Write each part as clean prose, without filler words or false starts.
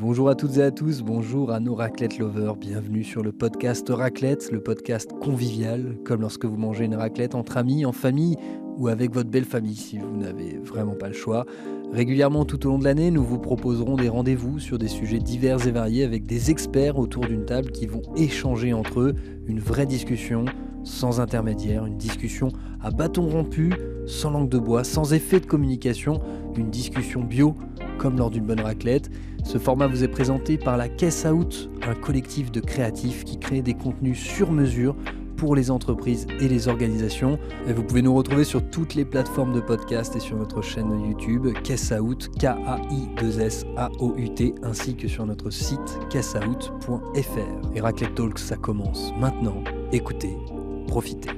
Bonjour à toutes et à tous, bonjour à nos raclette lovers, bienvenue sur le podcast Raclette, le podcast convivial, comme lorsque vous mangez une raclette entre amis, en famille ou avec votre belle famille si vous n'avez vraiment pas le choix. Régulièrement tout au long de l'année, nous vous proposerons des rendez-vous sur des sujets divers et variés avec des experts autour d'une table qui vont échanger entre eux, une vraie discussion sans intermédiaire, une discussion à bâton rompu, sans langue de bois, sans effet de communication, une discussion bio comme lors d'une bonne raclette. Ce format vous est présenté par la Caisse Out, un collectif de créatifs qui crée des contenus sur mesure pour les entreprises et les organisations. Et vous pouvez nous retrouver sur toutes les plateformes de podcast et sur notre chaîne YouTube Caisse Out, K-A-I-2-S-A-O-U-T, ainsi que sur notre site caisseout.fr. Et Raclette Talk, ça commence maintenant. Écoutez, profitez.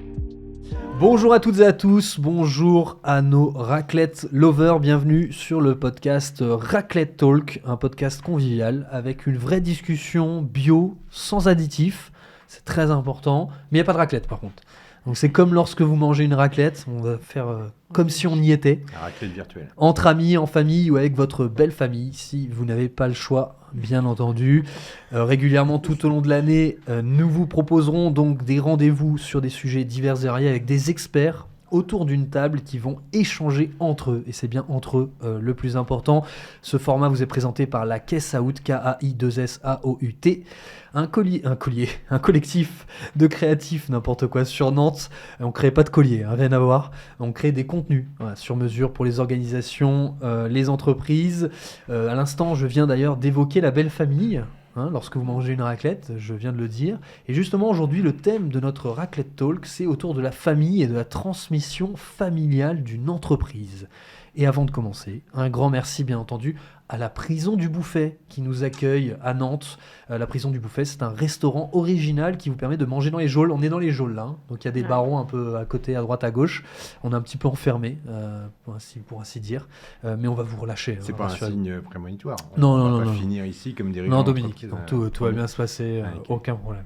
Bonjour à toutes et à tous, bonjour à nos raclette lovers, bienvenue sur le podcast Raclette Talk, un podcast convivial avec une vraie discussion bio, sans additifs, c'est très important, mais il n'y a pas de raclette par contre. Donc c'est comme lorsque vous mangez une raclette, on va faire comme si on y était. La raclette virtuelle. Entre amis, en famille ou avec votre belle famille, si vous n'avez pas le choix, bien entendu. Régulièrement tout au long de l'année, nous vous proposerons donc des rendez-vous sur des sujets divers et variés avec des experts autour d'une table qui vont échanger entre eux. Et c'est bien entre eux le plus important. Ce format vous est présenté par la Caisse Out, K-A-I-2-S-A-O-U-T. Un collectif de créatifs, n'importe quoi, sur Nantes. On ne crée pas de collier, hein, rien à voir. On crée des contenus sur mesure pour les organisations, les entreprises. À l'instant, je viens d'ailleurs d'évoquer la belle famille. Lorsque vous mangez une raclette, je viens de le dire. Et justement, aujourd'hui, le thème de notre Raclette Talk, c'est autour de la famille et de la transmission familiale d'une entreprise. Et avant de commencer, un grand merci, bien entendu, à la Prison du Bouffet qui nous accueille à Nantes. La Prison du Bouffet, c'est un restaurant original qui vous permet de manger dans les geôles. On est dans les geôles là, donc il y a des barreaux un peu à côté, à droite, à gauche. On est un petit peu enfermé, pour ainsi dire, mais on va vous relâcher. C'est pas un signe prémonitoire. Non. On va pas finir ici comme dirigeant. Non, Dominique, tout va bien se passer, aucun problème.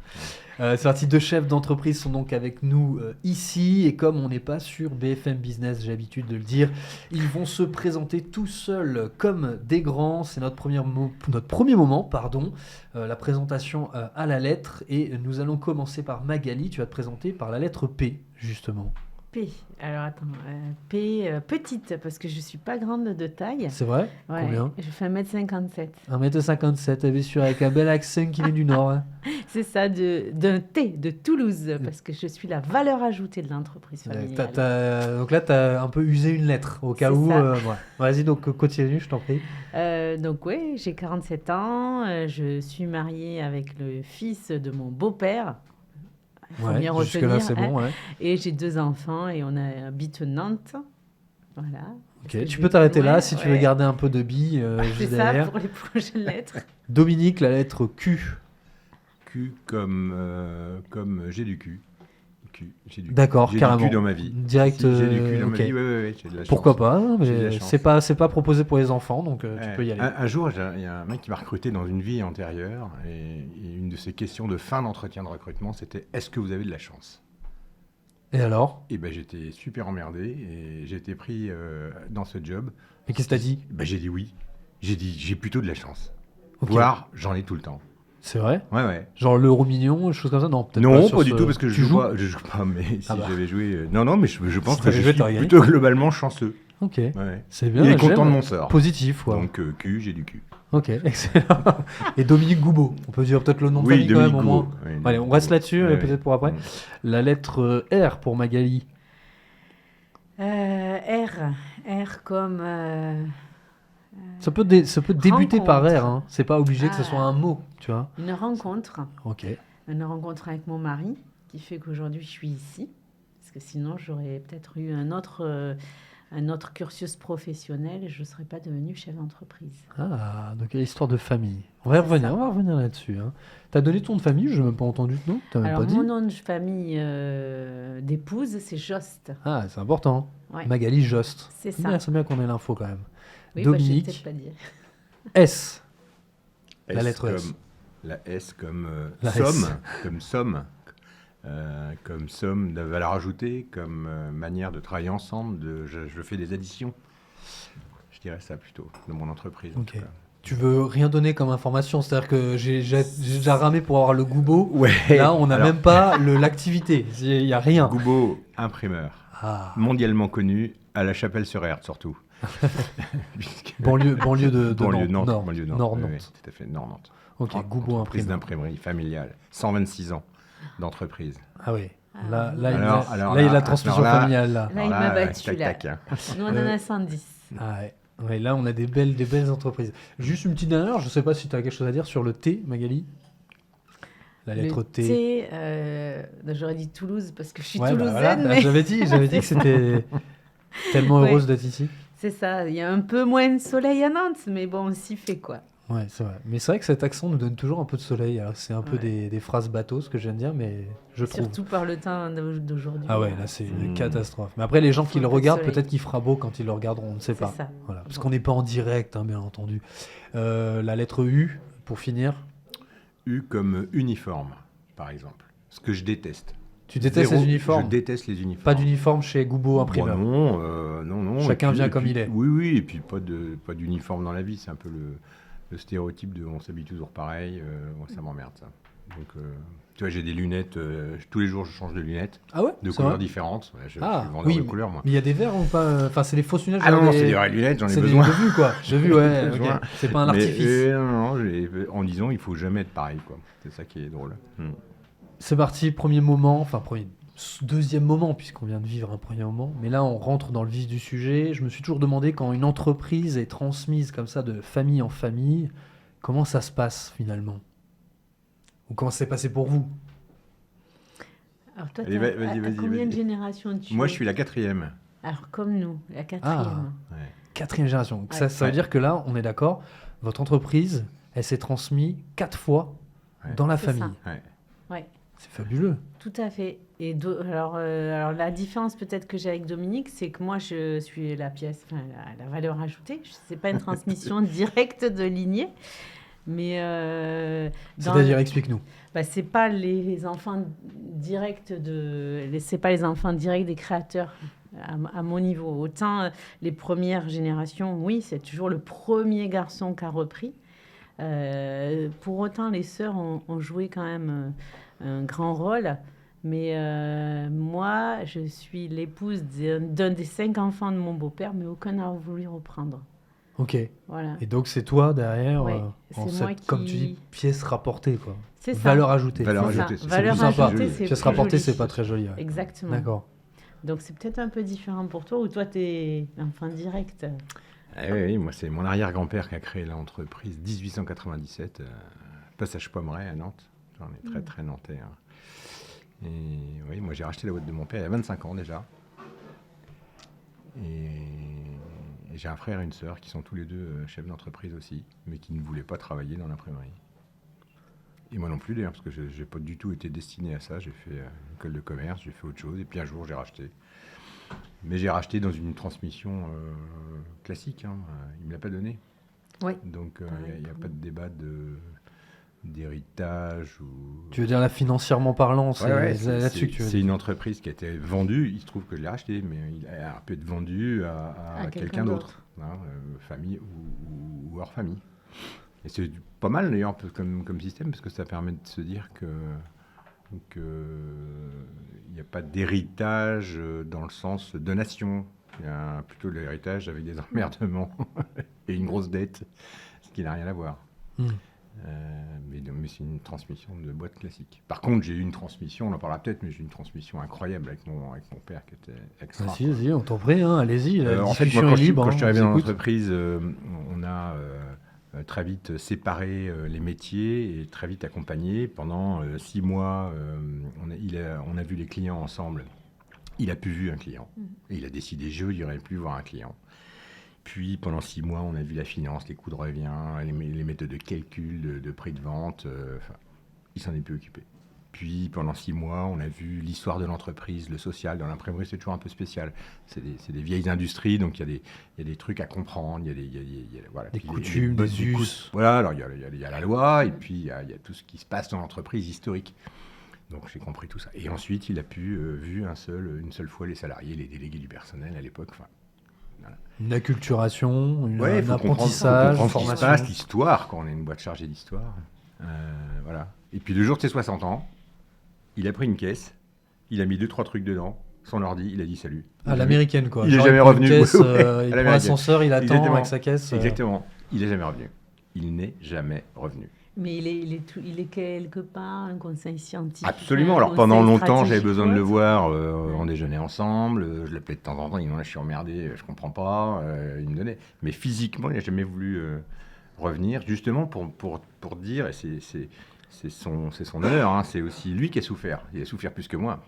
Ces artistes de chefs d'entreprise sont donc avec nous ici, et comme on n'est pas sur BFM Business, j'ai l'habitude de le dire, ils vont se présenter tout seuls comme des grands. C'est notre premier moment, la présentation à la lettre, et nous allons commencer par Magali. Tu vas te présenter par la lettre P, justement. P. Alors attends, P petite, parce que je ne suis pas grande de taille. C'est vrai? Ouais, Combien? je fais 1m57. 1m57, bien sûr, avec un bel accent qui vient du Nord. Hein. C'est ça, d'un T, de Toulouse, parce que je suis la valeur ajoutée de l'entreprise familiale. Donc là, tu as un peu usé une lettre, au cas où. Vas-y, donc continue, je t'en prie. Donc oui, j'ai 47 ans, je suis mariée avec le fils de mon beau-père. Jusque-là, c'est bon. Ouais. Et j'ai 2 enfants et on habite Nantes. Voilà. Ok, tu peux t'arrêter là si tu veux garder un peu de billes c'est juste ça derrière. pour les prochaines lettres. Dominique, la lettre Q. Q comme j'ai du cul. D'accord, j'ai carrément. J'ai du cul dans ma vie. Direct. Si, j'ai du cul dans ma vie, ouais, j'ai de la chance. Pourquoi pas, mais c'est pas c'est pas proposé pour les enfants, donc tu peux y aller. Un jour, il y a un mec qui m'a recruté dans une vie antérieure, et une de ses questions de fin d'entretien de recrutement, c'était « Est-ce que vous avez de la chance ?» Et alors? Et j'étais super emmerdé, et j'ai été pris dans ce job. Et qu'est-ce que t'as dit? J'ai dit oui. J'ai dit « J'ai plutôt de la chance. Okay. Voire, j'en ai tout le temps. » C'est vrai? Ouais. Genre l'euro mignon, des choses comme ça? Non, peut-être non, pas, pas du tout, parce que je joue pas, mais si j'avais joué... Non, mais je pense que je suis plutôt globalement chanceux. Ok, ouais. C'est bien. Il est content de mon sort. Positif, quoi. Donc, Q, j'ai du cul. Ok, excellent. Et Dominique Goubeau, on peut dire peut-être le nom de famille Dominique quand même, au moins. Oui, allez, on reste là-dessus, ouais, peut-être pour après. La lettre R pour Magali. R comme... Ça peut débuter rencontre. par R, hein. C'est pas obligé que ce soit un mot, tu vois. Une rencontre. Ok. Une rencontre avec mon mari, qui fait qu'aujourd'hui je suis ici. Parce que sinon j'aurais peut-être eu un autre cursus professionnel et je ne serais pas devenue chef d'entreprise. Ah, donc il y a l'histoire de famille. On va revenir là-dessus. Hein. Tu as donné ton nom de famille, je n'ai même pas entendu de nom. Alors pas dit. mon nom de famille d'épouse, c'est Jost. Ah, c'est important. Ouais. Magali Jost. C'est ça. C'est bien qu'on ait l'info quand même. Oui, Dominique. je ne sais peut-être pas dire. S. La lettre S. La S comme la somme, S. comme somme de valeur ajoutée, comme manière de travailler ensemble. Je fais des additions. Je dirais ça plutôt, de mon entreprise. Ok. tu veux rien donner comme information. C'est-à-dire que j'ai déjà ramé pour avoir le Goubo. Ouais. Là, on n'a Alors, même pas l'activité. Il n'y a rien. Goubo, imprimeur, Ah, mondialement connu, à la Chapelle-sur-Erdre surtout. Puisque- banlieue de banlieue Nantes. Nord, Banlieue Nantes. Nord oui, Nantes. oui, tout à fait, Nord-Nantes. Ok, Goubo Entreprise imprimeur. d'imprimerie familiale. 126 ans d'entreprise. Ah oui. Ah, Là, oui. là, Alors il y a là, la transmission alors là- familiale. Là. Là, il m'a battu, tac, là. tac, hein. Nous, on en a 110. Ah ouais. Ouais, là, on a des belles entreprises. Juste une petite dernière, je ne sais pas si tu as quelque chose à dire sur le T, Magali. La lettre Le T. T, j'aurais dit Toulouse parce que je suis Ouais, bah toulousaine, voilà, mais j'avais dit que c'était tellement Ouais. heureuse d'être ici. c'est ça. Il y a un peu moins de soleil à Nantes, mais bon, on s'y fait quoi. Ouais, c'est vrai. Mais c'est vrai que cet accent nous donne toujours un peu de soleil. Alors, c'est un peu Ouais. des phrases bateaux, ce que je viens de dire, mais je trouve. Surtout par le temps d'aujourd'hui. Ah ouais, là, c'est une Hmm. catastrophe. Mais après, les gens Faut qui un le peu de regardent, soleil. peut-être qu'il fera beau quand ils le regarderont, on ne sait C'est pas. ça. Voilà, parce Bon. qu'on n'est pas en direct, hein, bien entendu. La lettre U, pour finir. U comme uniforme, par exemple. Ce que je déteste. Tu détestes Zéro, les uniformes? Je déteste les uniformes. Pas d'uniforme chez Goubo imprimeur. Bon, non. Chacun Et puis- vient et comme puis- il est. Oui, et puis pas d'uniforme dans la vie. C'est un peu le stéréotype de on s'habille toujours pareil. Moi, ça m'emmerde, ça. Donc, tu vois, j'ai des lunettes. Tous les jours, je change de lunettes, Ah ouais? de C'est couleurs vrai. différentes. Ouais, je suis Ah, vendeur oui. de couleurs, moi. Mais il y a des verres ou pas? Enfin, c'est des fausses lunettes. Ah genre non, des- c'est des vraies lunettes, j'en ai c'est des besoin. de vue, quoi. J'ai vu, ouais. J'ai ok. besoin. C'est pas un Mais, artifice. en disant, il faut jamais être pareil, quoi. C'est ça qui est drôle. C'est parti, premier moment, enfin deuxième moment, puisqu'on vient de vivre un premier moment. Mais là, on rentre dans le vif du sujet. Je me suis toujours demandé, quand une entreprise est transmise comme ça de famille en famille, comment ça se passe finalement? Ou comment ça s'est passé pour vous? Alors toi, Allez, t'as- vas-y, à vas-y, combien vas-y. de générations tu Moi, es je suis la 4e. Alors comme nous, la 4e. Ouais. Quatrième génération. Donc Ouais. ça veut dire que là, on est d'accord, votre entreprise, elle s'est transmise 4 fois Ouais. dans la C'est famille. ça. Ouais. Ouais, C'est fabuleux. tout à fait. Et alors la différence peut-être que j'ai avec Dominique, c'est que moi je suis la pièce, enfin la valeur ajoutée. C'est pas une transmission directe de lignée, mais C'est-à-dire, explique-nous. c'est pas les enfants c'est pas les enfants directs des créateurs à mon niveau. Autant les premières générations, oui, c'est toujours le premier garçon qui a repris. Pour autant, les sœurs ont joué quand même un grand rôle. Mais moi, je suis l'épouse d'un des 5 enfants de mon beau-père, mais aucun n'a voulu reprendre. Ok. Voilà. Et donc, c'est toi derrière, Ouais, en c'est moi cette, comme tu dis, qui- pièce rapportée, quoi. C'est ça. Valeur ajoutée. Valeur C'est ça. ajoutée, c'est Valeur plus sympa. ajoutée, joli. c'est Pièce plus rapportée, joli. c'est pas très joli. Ouais. Exactement. D'accord. Donc c'est peut-être un peu différent pour toi, ou toi, tu es enfant direct. Oui, moi, c'est mon arrière-grand-père qui a créé l'entreprise 1897, Passage Pommeraye à Nantes. J'en ai très nantais. Hein. Et oui, moi, j'ai racheté la boîte de mon père il y a 25 ans déjà. Et j'ai un frère et une sœur qui sont tous les deux chefs d'entreprise aussi, mais qui ne voulaient pas travailler dans l'imprimerie. Et moi non plus d'ailleurs, parce que je n'ai pas du tout été destiné à ça. J'ai fait une école de commerce, j'ai fait autre chose, et puis un jour j'ai racheté. Mais j'ai racheté dans une transmission classique, hein. Il ne me l'a pas donné. Oui. Donc il n'y a pas de débat d'héritage ou... Tu veux dire là, financièrement parlant, c'est Ouais, là-dessus que tu veux c'est dire. une entreprise qui a été vendue, il se trouve que je l'ai racheté, mais il a pu être vendu à quelqu'un d'autre, hein, famille ou hors famille. Et c'est pas mal d'ailleurs un peu comme système, parce que ça permet de se dire que il n'y a pas d'héritage dans le sens donation. Il y a plutôt l'héritage avec des emmerdements et une grosse dette, ce qui n'a rien à voir. Mais c'est une transmission de boîte classique. Par contre, j'ai eu une transmission, on en parlera peut-être, mais j'ai eu une transmission incroyable avec mon père qui était extra. Vas-y, on t'en prie, hein, allez-y, la En fait, discussion moi, est libre. quand je suis arrivé on dans s'écoute. l'entreprise, on a très vite séparé les métiers et très vite accompagné. Pendant 6 mois, on a vu les clients ensemble. Il a pu vu un client. Et il a décidé, je n'irai plus voir un client. Puis, pendant 6 mois, on a vu la finance, les coûts de revient, les méthodes de calcul, de prix de vente. Il s'en est plus occupé. Puis, pendant 6 mois, on a vu l'histoire de l'entreprise, le social. Dans l'imprimerie, c'est toujours un peu spécial. C'est des vieilles industries, donc il y a des trucs à comprendre. Il y a voilà. Des Puis coutumes, bonnes des us. Voilà, alors il y a la loi, et puis il y a tout ce qui se passe dans l'entreprise historique. Donc j'ai compris tout ça. Et ensuite, il a pu vu une seule fois les salariés, les délégués du personnel à l'époque. Enfin, Une acculturation, Ouais, un faut apprentissage, comprendre une ce qui se formation. passe, l'histoire, quand on est une boîte chargée d'histoire. Voilà. Et puis le jour de ses 60 ans, il a pris une caisse, il a mis 2-3 trucs dedans, son ordi, il a dit salut. À l'américaine, quoi. Il est Genre, jamais prend une revenu. caisse, Ouais, il à prend l'américaine. l'ascenseur, il attend Exactement. avec sa caisse. Exactement. Il n'est jamais revenu. Il n'est jamais revenu. Mais il est quelque part un conseil scientifique. Absolument. un Alors pendant conseil longtemps, j'avais stratégique besoin de le ou autre. voir. Ouais. On déjeunait ensemble. Je l'appelais de temps en temps. Il dit non, là, je suis emmerdé, je comprends pas. Il me donnait. Mais physiquement, il n'a jamais voulu revenir, justement pour dire, et c'est son honneur, hein, c'est aussi lui qui a souffert. Il a souffert plus que moi.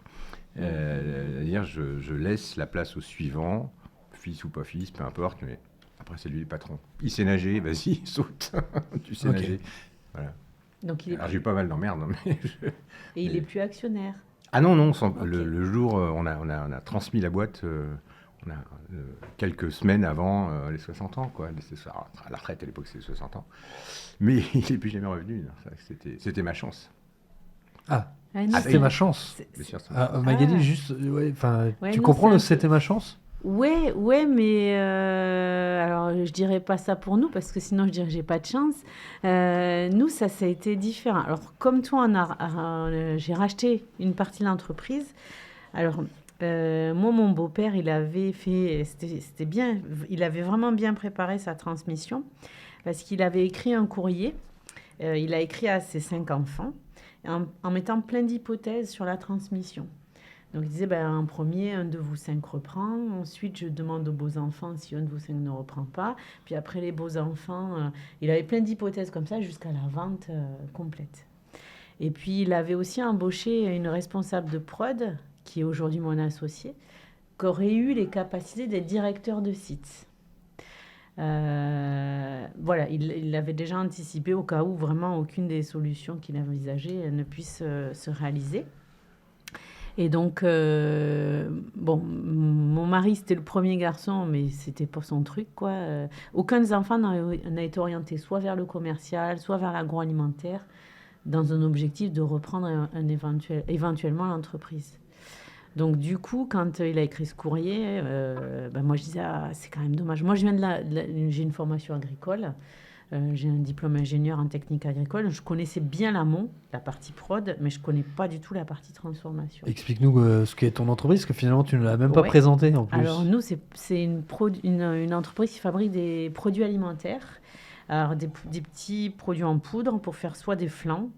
C'est-à-dire, je laisse la place au suivant, fils ou pas fils, peu importe, mais après, c'est lui le patron. Il sait nager, vas-y, saute. Tu sais Ok. nager. Voilà. Donc il est Alors, j'ai eu pas mal d'emmerdes. hein, mais et il est plus actionnaire. Ah non, non, Ok. le jour, on a transmis la boîte quelques semaines avant les 60 ans. Quoi. À la retraite, à l'époque, c'était 60 ans. Mais il n'est plus jamais revenu. Non, c'était ma chance. Ah, Ah, nous, c'était c'est- ma chance. c'est- Bien sûr, Magali, Ah. juste, ouais, Ouais, tu non, comprends c'est le un peu- c'était ma chance? Ouais, mais alors je dirais pas ça pour nous parce que sinon je dirais j'ai pas de chance. Nous, ça a été différent. Alors comme toi, j'ai racheté une partie de l'entreprise. Alors moi, mon beau-père, il avait fait, c'était bien, il avait vraiment bien préparé sa transmission parce qu'il avait écrit un courrier. Il a écrit à ses 5 enfants en mettant plein d'hypothèses sur la transmission. Donc il disait, ben, en premier, un de vous 5 reprend. Ensuite, je demande aux beaux-enfants si un de vous 5 ne reprend pas. Puis après, les beaux-enfants, il avait plein d'hypothèses comme ça jusqu'à la vente complète. Et puis, il avait aussi embauché une responsable de prod, qui est aujourd'hui mon associé, qui aurait eu les capacités d'être directeur de site. Voilà, il l'avait déjà anticipé au cas où vraiment aucune des solutions qu'il envisageait ne puisse se réaliser. Et donc, bon, mon mari, c'était le premier garçon, mais c'était pas son truc, quoi. Aucun des enfants n'a été orienté soit vers le commercial, soit vers l'agroalimentaire, dans un objectif de reprendre éventuellement l'entreprise. Donc, du coup, quand il a écrit ce courrier, ben moi, je disais, ah, c'est quand même dommage. Moi, j'ai une formation agricole. J'ai un diplôme ingénieur en technique agricole. Je connaissais bien l'amont, la partie prod, mais je ne connais pas du tout la partie transformation. Explique-nous ce qu'est ton entreprise, parce que finalement, tu ne l'as même pas Ouais. présentée en plus. Alors, nous, c'est une entreprise qui fabrique des produits alimentaires. Alors, des petits produits en poudre pour faire soit des flans,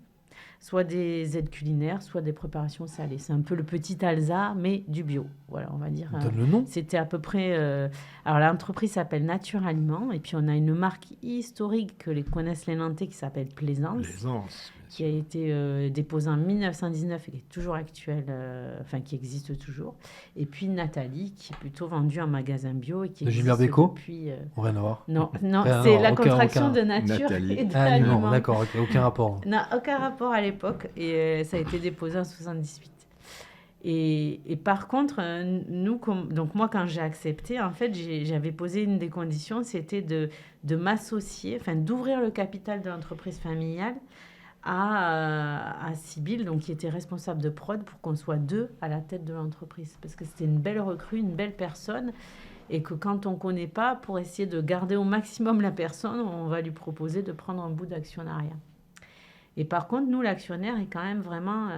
soit des aides culinaires, soit des préparations salées. C'est un peu le petit Alsa, mais du bio. Voilà, on va dire. Donne le nom. C'était à peu près. Alors, l'entreprise s'appelle Nature Aliments. Et puis, on a une marque historique que les connaissent les Nantais qui s'appelle Plaisance, Plaisance, bien qui a sûr. été déposée en 1919 et qui est toujours actuelle, enfin, qui existe toujours. Et puis, Nathalie, qui est plutôt vendue en magasin bio et qui De existe Gilbert Bécaud depuis. Rien à voir. Non, Rien à c'est voir, la aucun- contraction aucun- de nature Nathalie. et Ah, non, d'aliment. d'accord, ok, aucun rapport. Non, aucun rapport à l'époque et ça a été déposé en 78. Et par contre, nous, donc moi, quand j'ai accepté, en fait, j'avais posé une des conditions, c'était de m'associer, enfin d'ouvrir le capital de l'entreprise familiale à Sybille, donc qui était responsable de prod, pour qu'on soit 2 à la tête de l'entreprise. Parce que c'était une belle recrue, une belle personne, et que quand on ne connaît pas, pour essayer de garder au maximum la personne, on va lui proposer de prendre un bout d'actionnariat. Et par contre, nous, l'actionnaire est quand même vraiment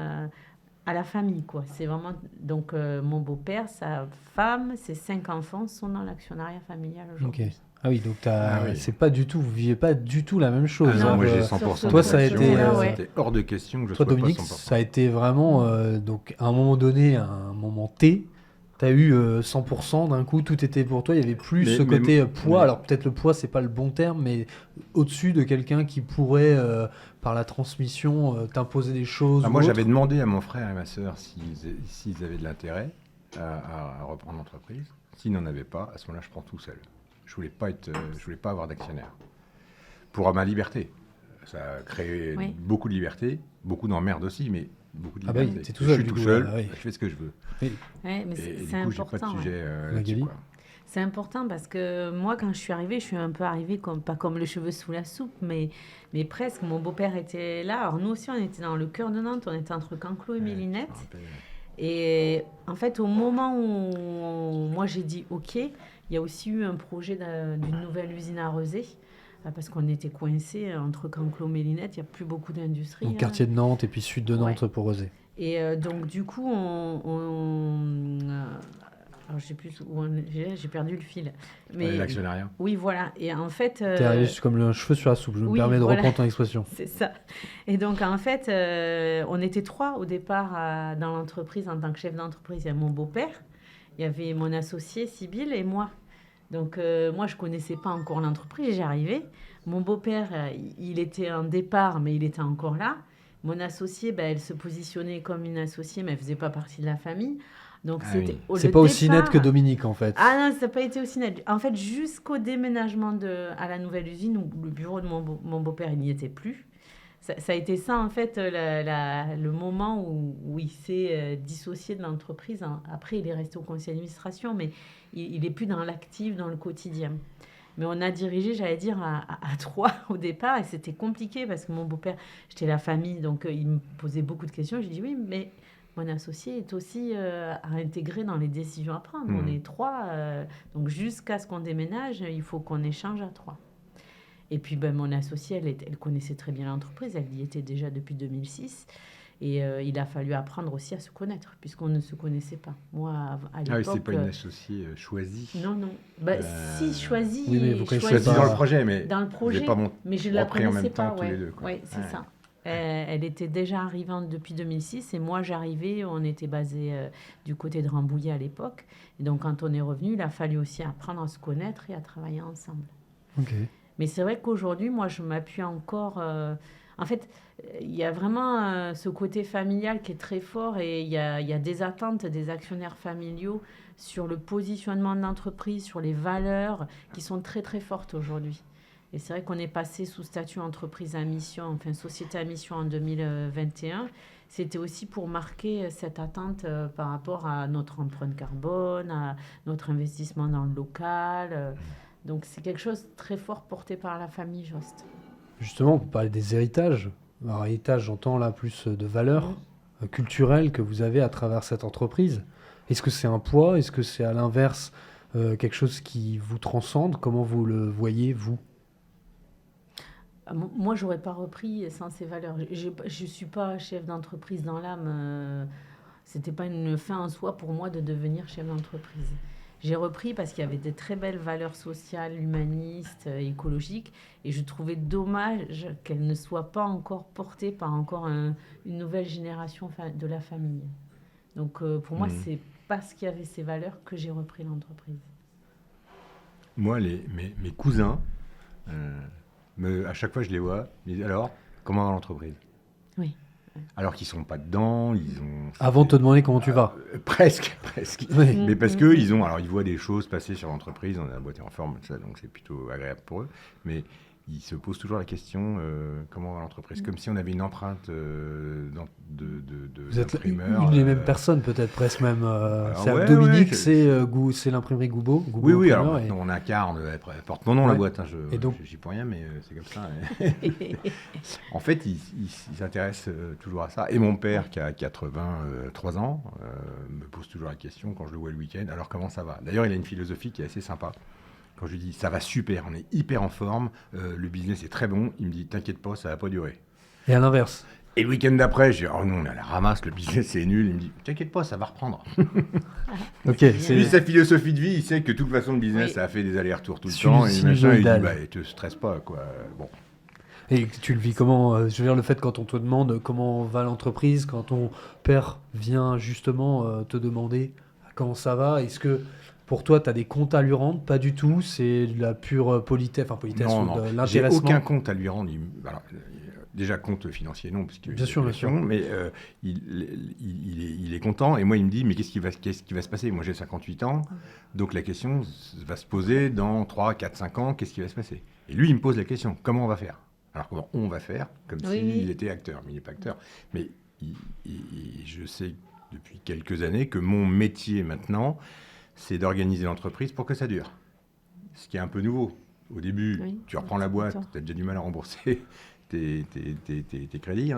à la famille, quoi. C'est vraiment... Donc, mon beau-père, sa femme, ses 5 enfants sont dans l'actionnariat familial aujourd'hui. Ok. Ah oui, donc Ah oui. c'est pas du tout, vous vivez pas du tout la même chose. Ah non, hein. moi j'ai sur 100% ce- de Toi, ça a conviction, été, c'était hors de question que je Toi, sois Dominique, pas 100%. ça a été vraiment, donc à un moment donné, à un moment T, tu as eu 100% d'un coup, tout était pour toi, il y avait plus Mais- ce mais- côté poids, mais- alors peut-être le poids, c'est pas le bon terme, mais au-dessus de quelqu'un qui pourrait, par la transmission, t'imposer des choses. Ah, ou moi, autre. j'avais demandé à mon frère et ma sœur s'ils avaient de l'intérêt à reprendre l'entreprise. S'ils n'en avaient pas, à ce moment-là, je prends tout seul. Je voulais pas avoir d'actionnaire. Pour ma liberté. Ça a créé Oui. beaucoup de liberté, beaucoup d'emmerdes aussi, mais beaucoup de Ah bah oui, liberté. t'es tout Je seul, suis du tout coup, seul, là, oui. je fais ce que je veux. Ouais, mais Et c'est du coup, j'ai pas de important. sujet Ouais. là-dessus, Magali quoi. C'est important parce que moi, quand je suis arrivée, je suis un peu arrivée pas comme le cheveu sous la soupe, mais presque. Mon beau-père était là. Alors nous aussi, on était dans le cœur de Nantes. On était entre Canclos et Ouais, Mélinette. je me rappelle. Et en fait, au moment où moi j'ai dit OK, Il y a aussi eu un projet d'une nouvelle usine à Rezé, parce qu'on était coincés entre Canclos et Mélinette, il n'y a plus beaucoup d'industrie. Donc quartier de Nantes et puis sud de Nantes pour Rezé. Et donc du coup, alors, je sais plus où j'ai perdu le fil. Mais l'actionnariat. Oui, voilà. Et en fait, t'es arrivé comme le cheveu sur la soupe. Je me permets de reprendre ton expression. C'est ça. Et donc en fait, on était 3 au départ dans l'entreprise en tant que chef d'entreprise. Il y a mon beau-père, il y avait mon associé Sybille et moi. Donc moi, je connaissais pas encore l'entreprise. J'arrivais. Mon beau-père, il était en départ, mais il était encore là. Mon associée, elle se positionnait comme une associée, mais elle faisait pas partie de la famille. Donc c'est pas aussi net que Dominique en fait. Ah non, ça n'a pas été aussi net. En fait, jusqu'au déménagement à la nouvelle usine, où le bureau de mon beau-père, il n'y était plus. Ça a été ça en fait le moment où il s'est dissocié de l'entreprise. Après, il est resté au conseil d'administration, mais il est plus dans l'actif, dans le quotidien. Mais on a dirigé, j'allais dire, à 3 au départ, et c'était compliqué parce que mon beau-père, j'étais la famille, donc il me posait beaucoup de questions. J'ai dit oui, mais mon associé est aussi à intégrer dans les décisions à prendre. On est 3, donc jusqu'à ce qu'on déménage, il faut qu'on échange à 3. Et puis mon associée, elle connaissait très bien l'entreprise, elle y était déjà depuis 2006. Et il a fallu apprendre aussi à se connaître, puisqu'on ne se connaissait pas. Moi, à l'époque... Ah oui, c'est pas une associée choisie. Non. Si, choisie. Oui, mais vous choisie dans le projet, mais dans le projet, mais je ne la connaissais pas. Tous les deux, quoi. Oui, c'est ça. Elle était déjà arrivante depuis 2006, et moi, j'arrivais, on était basé du côté de Rambouillet à l'époque. Et donc, quand on est revenu, il a fallu aussi apprendre à se connaître et à travailler ensemble. Ok. Mais c'est vrai qu'aujourd'hui, moi, je m'appuie encore... En fait, il y a vraiment ce côté familial qui est très fort, et il y a des attentes des actionnaires familiaux sur le positionnement de l'entreprise, sur les valeurs qui sont très, très fortes aujourd'hui. Et c'est vrai qu'on est passé sous statut entreprise à mission, enfin société à mission en 2021. C'était aussi pour marquer cette attente par rapport à notre empreinte carbone, à notre investissement dans le local. Donc c'est quelque chose de très fort porté par la famille Jost. Justement, pour parler des héritages, alors héritage, j'entends là plus de valeurs culturelles que vous avez à travers cette entreprise. Est-ce que c'est un poids? Est-ce que c'est à l'inverse quelque chose qui vous transcende? Comment vous le voyez, vous? Moi, je n'aurais pas repris sans ces valeurs. Je ne suis pas chef d'entreprise dans l'âme. Ce n'était pas une fin en soi pour moi de devenir chef d'entreprise. J'ai repris parce qu'il y avait des très belles valeurs sociales, humanistes, écologiques, et je trouvais dommage qu'elles ne soient pas encore portées par encore une nouvelle génération de la famille. Donc pour moi, c'est parce qu'il y avait ces valeurs que j'ai repris l'entreprise. Moi, mes cousins, à chaque fois je les vois, ils disent alors, comment va l'entreprise? Oui. Alors qu'ils sont pas dedans, Avant de te demander comment tu vas. Presque. Oui. Mais parce que ils voient des choses passer sur l'entreprise, on a la boîte en forme, ça, donc c'est plutôt agréable pour eux. Mais ils se posent toujours la question comment va l'entreprise, comme si on avait une empreinte Vous êtes d'imprimeur. une des mêmes personnes, peut-être presque même. Dominique, c'est l'imprimerie Goubeau. Oui, alors maintenant on incarne, elle porte mon nom la boîte, et donc, je n'y peux rien, mais c'est comme ça. En fait, ils s'intéressent toujours à ça. Et mon père, qui a 83 ans, me pose toujours la question quand je le vois le week-end, alors comment ça va? D'ailleurs, il a une philosophie qui est assez sympa. Quand je lui dis ça va super, on est hyper en forme, le business est très bon, il me dit t'inquiète pas, ça va pas durer. Et à l'inverse. Et le week-end d'après, je dis oh non, on a la ramasse, le business c'est nul. Il me dit t'inquiète pas, ça va reprendre. Ok. Lui, sa philosophie de vie, il sait que de toute façon le business ça a fait des allers-retours tout le temps. Et machin, il dit te stresse pas quoi. Bon. Et tu le vis comment? Je veux dire, le fait quand on te demande comment va l'entreprise, quand ton père vient justement te demander comment ça va, est-ce que pour toi, tu as des comptes à lui rendre? Pas du tout, c'est de la pure politesse, non, ou de l'intéressement. J'ai aucun compte à lui rendre. Alors, déjà, compte financier, non, parce que bien sûr. Mais il est content. Et moi, il me dit, mais qu'est-ce qui va se passer? Moi, j'ai 58 ans, donc la question va se poser dans 3, 4, 5 ans, qu'est-ce qui va se passer? Et lui, il me pose la question, comment on va faire? Alors, comment on va faire? Comme s'il était acteur, mais il n'est pas acteur. Mais je sais depuis quelques années que mon métier maintenant, c'est d'organiser l'entreprise pour que ça dure. Ce qui est un peu nouveau. Au début, tu reprends la boîte, tu as déjà du mal à rembourser tes crédits,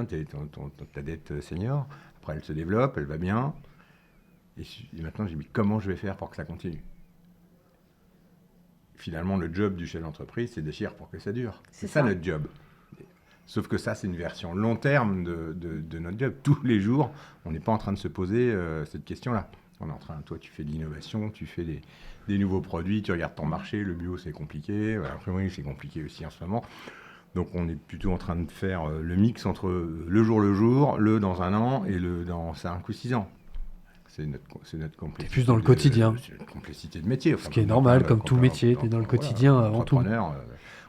ta dette senior. Après, elle se développe, elle va bien. Et maintenant, j'ai dit, comment je vais faire pour que ça continue? finalement, le job du chef d'entreprise, c'est d'agir pour que ça dure. C'est C'est ça ça. notre job. Sauf que ça, c'est une version long terme de notre job. Tous les jours, on n'est pas en train de se poser cette question-là. On est en train, toi, tu fais de l'innovation, tu fais des nouveaux produits, tu regardes ton marché, le bio, c'est compliqué, l'imprimerie, c'est compliqué aussi en ce moment. Donc, on est plutôt en train de faire le mix entre le jour, le dans un an et le dans 5 ou 6 ans. C'est notre complexité. T'es plus dans le quotidien. C'est notre complexité de métier. Ce qui est normal, comme tout métier, t'es dans le quotidien avant tout. Entrepreneur,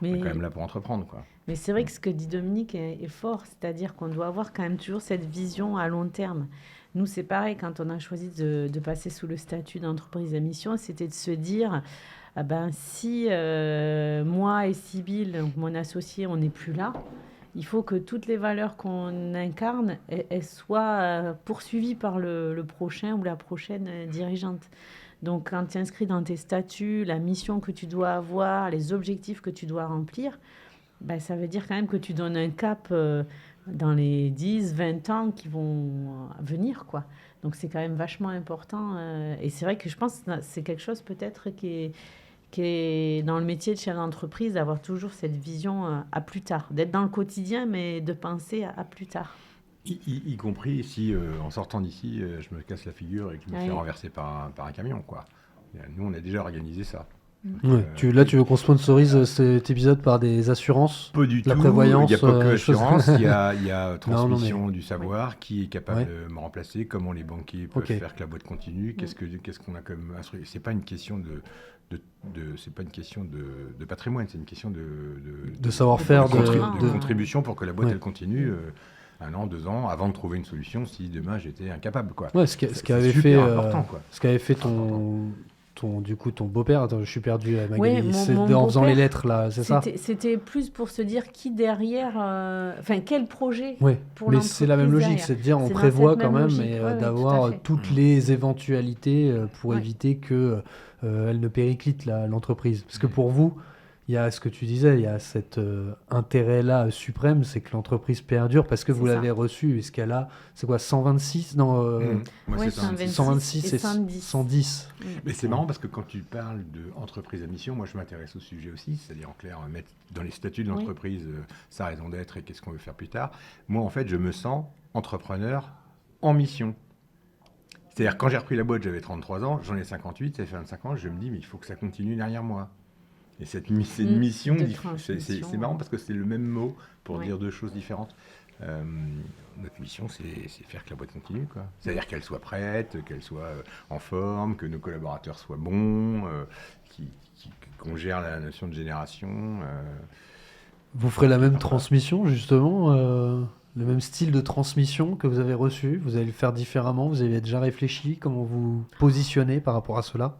on est Mais, quand même là pour entreprendre, quoi. mais c'est vrai que ce que dit Dominique est fort, c'est-à-dire qu'on doit avoir quand même toujours cette vision à long terme. Nous, c'est pareil, quand on a choisi de passer sous le statut d'entreprise à mission, c'était de se dire, ah ben, si moi et Sybille, donc mon associé, on n'est plus là, il faut que toutes les valeurs qu'on incarne, elles soient poursuivies par le prochain ou la prochaine dirigeante. Donc, quand tu inscris dans tes statuts la mission que tu dois avoir, les objectifs que tu dois remplir, ben, ça veut dire quand même que tu donnes un cap dans les 10, 20 ans qui vont venir, quoi. Donc, c'est quand même vachement important. Et c'est vrai que je pense que c'est quelque chose peut-être qui est dans le métier de chef d'entreprise, d'avoir toujours cette vision à plus tard, d'être dans le quotidien, mais de penser à plus tard. Y compris si, en sortant d'ici, je me casse la figure et que je me fais Ouais. renverser par un camion, quoi. Nous, on a déjà organisé ça. Ouais. Là, tu veux qu'on sponsorise cet épisode par des assurances? Pas du La tout. prévoyance, Il n'y a pas que chose- l'assurance, il y a transmission Non, du savoir, qui est capable Ouais. de me remplacer, comment les banquiers peuvent Ok. faire que la boîte continue, qu'est-ce qu'on a comme instruction. C'est pas une question c'est pas une question de patrimoine, c'est une question De savoir-faire, de contribution pour que la boîte Ouais. elle continue 1 an, 2 ans, avant de trouver une solution si demain j'étais incapable, quoi. Ouais, ce C'est qu'avait super fait, important, quoi. ce qu'avait fait ton beau-père. Attends, je suis perdu, Magali. Ouais, C'est mon en faisant les beau-père, lettres, là, c'est ça? C'était plus pour se dire qui derrière, enfin quel projet Oui, pour mais c'est la même l'entreprise logique, derrière. c'est de dire on C'est dans prévoit cette quand même même logique, et ouais, ouais, tout d'avoir à fait. toutes les éventualités pour Ouais. éviter que elle ne périclite l'entreprise. Parce que pour vous, il y a ce que tu disais, il y a cet intérêt-là suprême, c'est que l'entreprise perdure parce que vous C'est ça. l'avez reçue. Et ce qu'elle a, c'est quoi, 126? Non, Moi, Ouais, c'est ça. 126. 126 et et 110. 110. Mais c'est marrant parce que quand tu parles d'entreprise à mission, moi je m'intéresse au sujet aussi, c'est-à-dire en clair, mettre dans les statuts de Oui. l'entreprise sa raison d'être et qu'est-ce qu'on veut faire plus tard. Moi en fait, je me sens entrepreneur en mission. C'est-à-dire quand j'ai repris la boîte, j'avais 33 ans, j'en ai 58, ça fait 25 ans, je me dis mais il faut que ça continue derrière moi. Et c'est une mission, de c'est transmission, marrant ouais. parce que c'est le même mot pour Ouais. dire deux choses différentes. Notre mission, c'est faire que la boîte continue, quoi. C'est-à-dire qu'elle soit prête, qu'elle soit en forme, que nos collaborateurs soient bons, qu'on gère la notion de génération. Vous ferez la même transmission, justement, le même style de transmission que vous avez reçu. Vous allez le faire différemment. Vous avez déjà réfléchi comment vous positionnez par rapport à cela?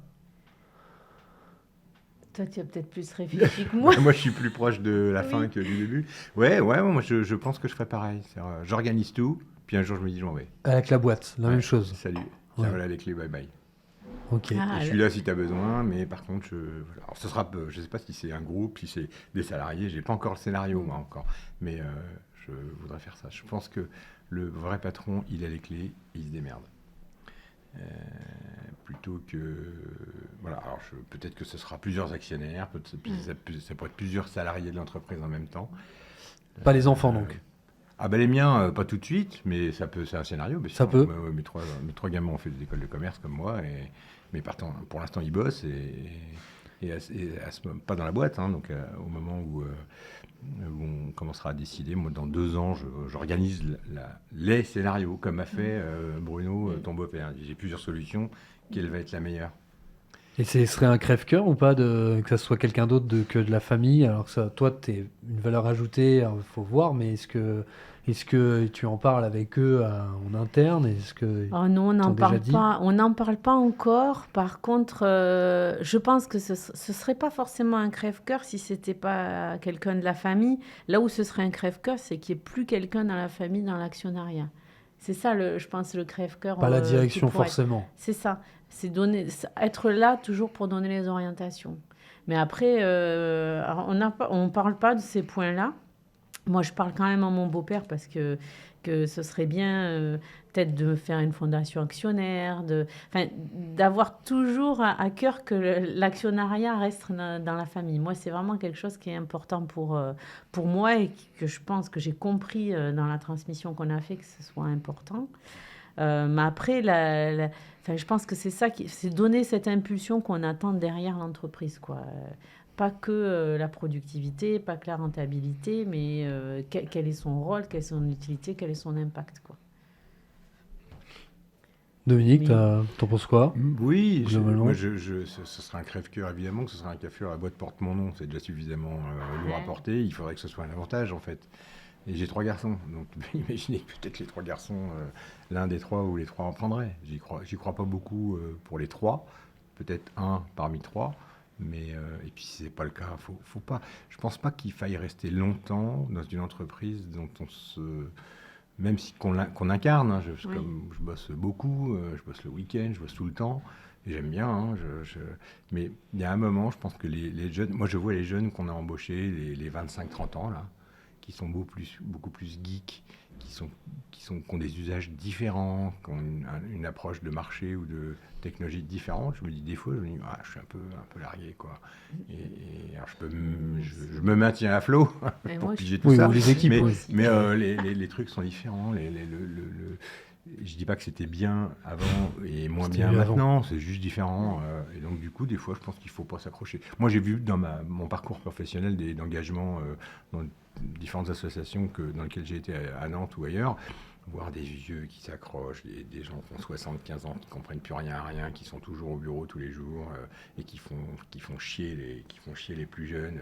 Toi, tu as peut-être plus réfléchi que moi. Moi, je suis plus proche de la fin Oui. que du début. Ouais, moi, je pense que je ferai pareil. J'organise tout, puis un jour, je me dis, je m'en vais. Avec la boîte, la Ouais, même chose. Salut. Ouais. Tiens, voilà les clés, bye bye. Ok. Ah, Et je suis là si tu as besoin, mais par contre, voilà. Alors, ce sera, je sais pas si c'est un groupe, si c'est des salariés, j'ai pas encore le scénario, moi, encore. Mais je voudrais faire ça. Je pense que le vrai patron, il a les clés, il se démerde. Plutôt que... Voilà, alors peut-être que ce sera plusieurs actionnaires, ça pourrait être plusieurs salariés de l'entreprise en même temps. Pas les enfants, donc. Ah ben les miens, pas tout de suite, mais c'est un scénario. Mais Ça peut. Mes trois gamins ont fait des écoles de commerce comme moi, mais pour l'instant ils bossent pas dans la boîte, hein, donc au moment où on commencera à décider, moi dans 2 ans, j'organise les scénarios, comme a fait Bruno, ton beau-père. J'ai plusieurs solutions, quelle va être la meilleure? Et ce serait un crève-cœur ou pas que ça soit quelqu'un d'autre que de la famille? Alors que ça, toi, tu es une valeur ajoutée, il faut voir, mais est-ce que tu en parles avec eux en interne? Est-ce que Oh non, on t'ont n'en déjà parle dit? pas. On n'en parle pas encore. Par contre, je pense que ce serait pas forcément un crève-cœur si c'était pas quelqu'un de la famille. Là où ce serait un crève-cœur, c'est qu'il n'y ait plus quelqu'un dans la famille dans l'actionnariat. C'est ça, je pense, le crève-cœur. Pas la qui direction pourrait être. forcément. C'est ça. C'est être là toujours pour donner les orientations. Mais après, on ne parle pas de ces points-là. Moi, je parle quand même à mon beau-père parce que ce serait bien peut-être de faire une fondation actionnaire, d'avoir toujours à cœur que l'actionnariat reste dans la famille. Moi, c'est vraiment quelque chose qui est important pour moi et que je pense que j'ai compris dans la transmission qu'on a fait que ce soit important. Mais après, je pense que c'est ça c'est donner cette impulsion qu'on attend derrière l'entreprise, quoi. Pas que la productivité, pas que la rentabilité, mais quel est son rôle, quelle est son utilité, quel est son impact, quoi. Dominique, Mais- t'en penses quoi? Oui, Globalement. moi, ce serait un crève-cœur, évidemment, que ce serait un crève-cœur. La boîte porte mon nom, c'est déjà suffisamment lourd à Ouais. porter. Il faudrait que ce soit un avantage, en fait. Et j'ai 3 garçons, donc imaginez que peut-être les 3 garçons, l'un des 3 ou les 3 en prendraient. J'y crois pas beaucoup pour les 3, peut-être un parmi 3. Mais et puis si c'est pas le cas, faut pas. Je pense pas qu'il faille rester longtemps dans une entreprise dont on se, même si qu'on incarne. Hein, Oui. comme je bosse beaucoup, je bosse le week-end, je bosse tout le temps. Et j'aime bien. Hein, mais il y a un moment, je pense que les jeunes, moi je vois les jeunes qu'on a embauchés, les 25-30 ans là, qui sont beaucoup plus geeks, qui ont des usages différents, qui ont une approche de marché ou de technologie différente. Je me dis des fois, je suis un peu largué, quoi. Et alors je me maintiens à flot Mais pour moi, piger tout Oui, ça. ou les équipes, mais oui. mais les trucs sont différents. Je dis pas que c'était bien avant et moins C'était bien mieux avant. maintenant, c'est juste différent. Et donc du coup, des fois, je pense qu'il faut pas s'accrocher. Moi, j'ai vu dans mon parcours professionnel d'engagement dans différentes associations dans lesquelles j'ai été à Nantes ou ailleurs, voir des vieux qui s'accrochent, des gens qui ont 75 ans, qui comprennent plus rien à rien, qui sont toujours au bureau tous les jours et qui font chier les plus jeunes.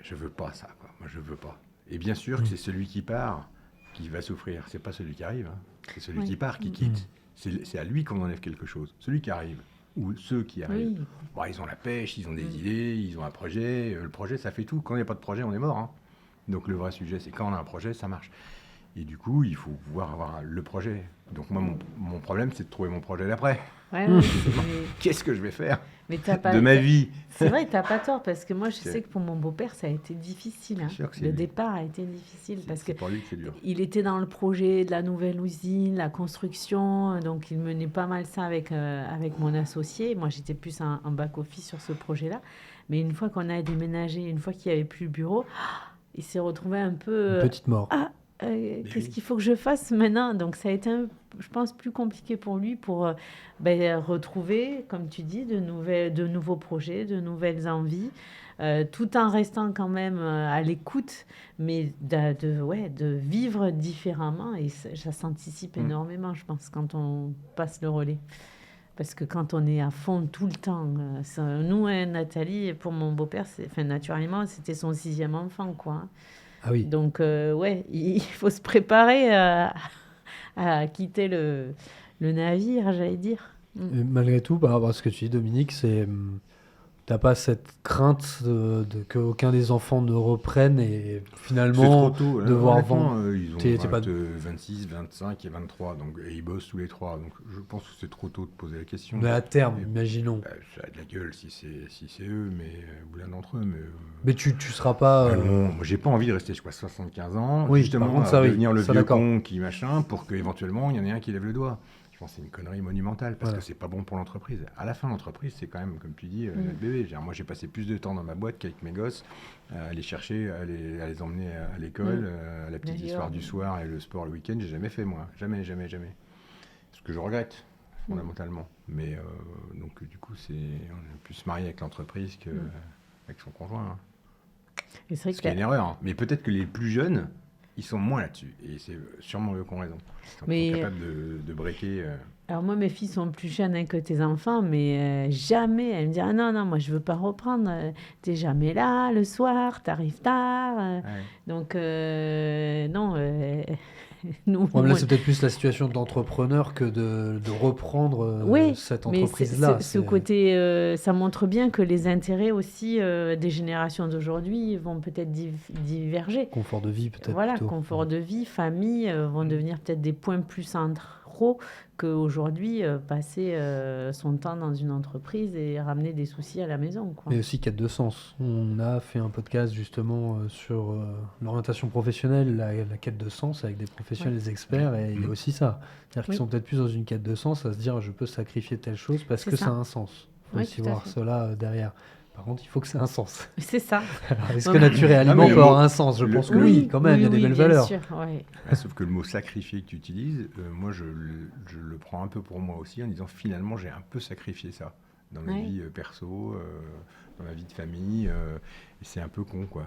Je veux pas ça, quoi. Moi, je veux pas. Et bien sûr que c'est celui qui part qui va souffrir. C'est pas celui qui arrive. Hein. C'est celui Oui. qui part qui quitte. C'est à lui qu'on enlève quelque chose. Celui qui arrive ou ceux qui arrivent. Oui. Bon, ils ont la pêche, ils ont des idées, ils ont un projet. Le projet, ça fait tout. Quand il n'y a pas de projet, on est mort. Hein. Donc le vrai sujet, c'est quand on a un projet, ça marche. Et du coup, il faut pouvoir avoir le projet. Donc moi, mon problème, c'est de trouver mon projet d'après. Ouais, ouais, Qu'est-ce que je vais faire mais t'as pas, de ma vie? c'est vrai, t'as pas tort, parce que moi, je C'est- sais que pour mon beau-père, ça a été difficile. Hein. C'est sûr que c'est Le lui. départ a été difficile, parce que C'est pour lui que c'est dur. il était dans le projet de la nouvelle usine, la construction, donc il menait pas mal ça avec mon associé. Moi, j'étais plus en back-office sur ce projet-là. Mais une fois qu'on a déménagé, une fois qu'il n'y avait plus le bureau, il s'est retrouvé un peu... Une petite mort. qu'est-ce qu'il faut que je fasse maintenant? Donc ça a été, je pense, plus compliqué pour lui pour retrouver, comme tu dis, de nouveaux projets, de nouvelles envies, tout en restant quand même à l'écoute, mais de vivre différemment. Et ça s'anticipe énormément, je pense, quand on passe le relais. Parce que quand on est à fond tout le temps, nous, hein, Nathalie, pour mon beau-père, naturellement, c'était son 6e enfant, quoi. Hein. Ah oui. Donc, il faut se préparer à quitter le navire, j'allais dire. Et malgré tout, par rapport à ce que tu dis, Dominique, t'as pas cette crainte qu'aucun des enfants ne reprenne et C'est finalement trop tôt. devoir Honnêtement, vendre. ils ont T'es pas- 26, 25 et 23, donc, et ils bossent tous les 3. Donc je pense que c'est trop tôt de poser la question. Mais à terme, Et- imaginons. Bah, ça a de la gueule si c'est eux, ou l'un d'entre eux. Mais Mais tu seras pas. non, moi j'ai pas envie de rester jusqu'à 75 ans, Oui, justement, par contre, ça, à oui, devenir le ça, vieux d'accord. con qui machin, pour qu'éventuellement il y en ait un qui lève le doigt. Je pense que c'est une connerie monumentale parce Voilà. que c'est pas bon pour l'entreprise. À la fin, l'entreprise, c'est quand même, comme tu dis, notre bébé. Je veux dire, moi, j'ai passé plus de temps dans ma boîte qu'avec mes gosses, à les chercher, à les emmener à l'école, à la petite D'ailleurs. histoire du soir et le sport le week-end. J'ai jamais fait, moi. Jamais, jamais, jamais. Ce que je regrette, fondamentalement. Mais donc, du coup, on est plus marié avec l'entreprise qu'avec son conjoint. Hein. Et c'est vrai Ce que qui est une erreur. Hein. Mais peut-être que les plus jeunes, ils sont moins là-dessus. Et c'est sûrement eux qui ont raison. Ils sont Mais- capables de breaker. Alors moi, mes filles sont plus jeunes hein, que tes enfants, mais jamais elles me disent « Ah non, non, moi je veux pas reprendre, t'es jamais là le soir, t'arrives tard. Ouais. Donc non, nous... Ouais, mais là, c'est peut-être plus la situation d'entrepreneur que de reprendre Oui, cette mais entreprise-là. ce côté, ça montre bien que les intérêts aussi des générations d'aujourd'hui vont peut-être diverger. Confort de vie, peut-être. Voilà, plutôt. confort de vie, famille vont devenir peut-être des points plus centraux pro qu'aujourd'hui passer son temps dans une entreprise et ramener des soucis à la maison, quoi. Mais aussi quête de sens. On a fait un podcast justement sur l'orientation professionnelle, la quête de sens avec des professionnels, des experts, et il y a aussi ça. C'est-à-dire qu'ils sont peut-être plus dans une quête de sens, à se dire je peux sacrifier telle chose parce que ça a un sens. Il faut aussi voir cela derrière. Par contre, il faut que ça ait un sens. C'est ça. Est-ce que nature et aliment peut avoir un sens? Je pense que oui, quand même, il y a des belles valeurs. Sûr, ouais. Sauf que le mot sacrifier que tu utilises, moi je le prends un peu pour moi aussi en disant finalement j'ai un peu sacrifié ça dans ma vie perso, dans ma vie de famille, et c'est un peu con quoi.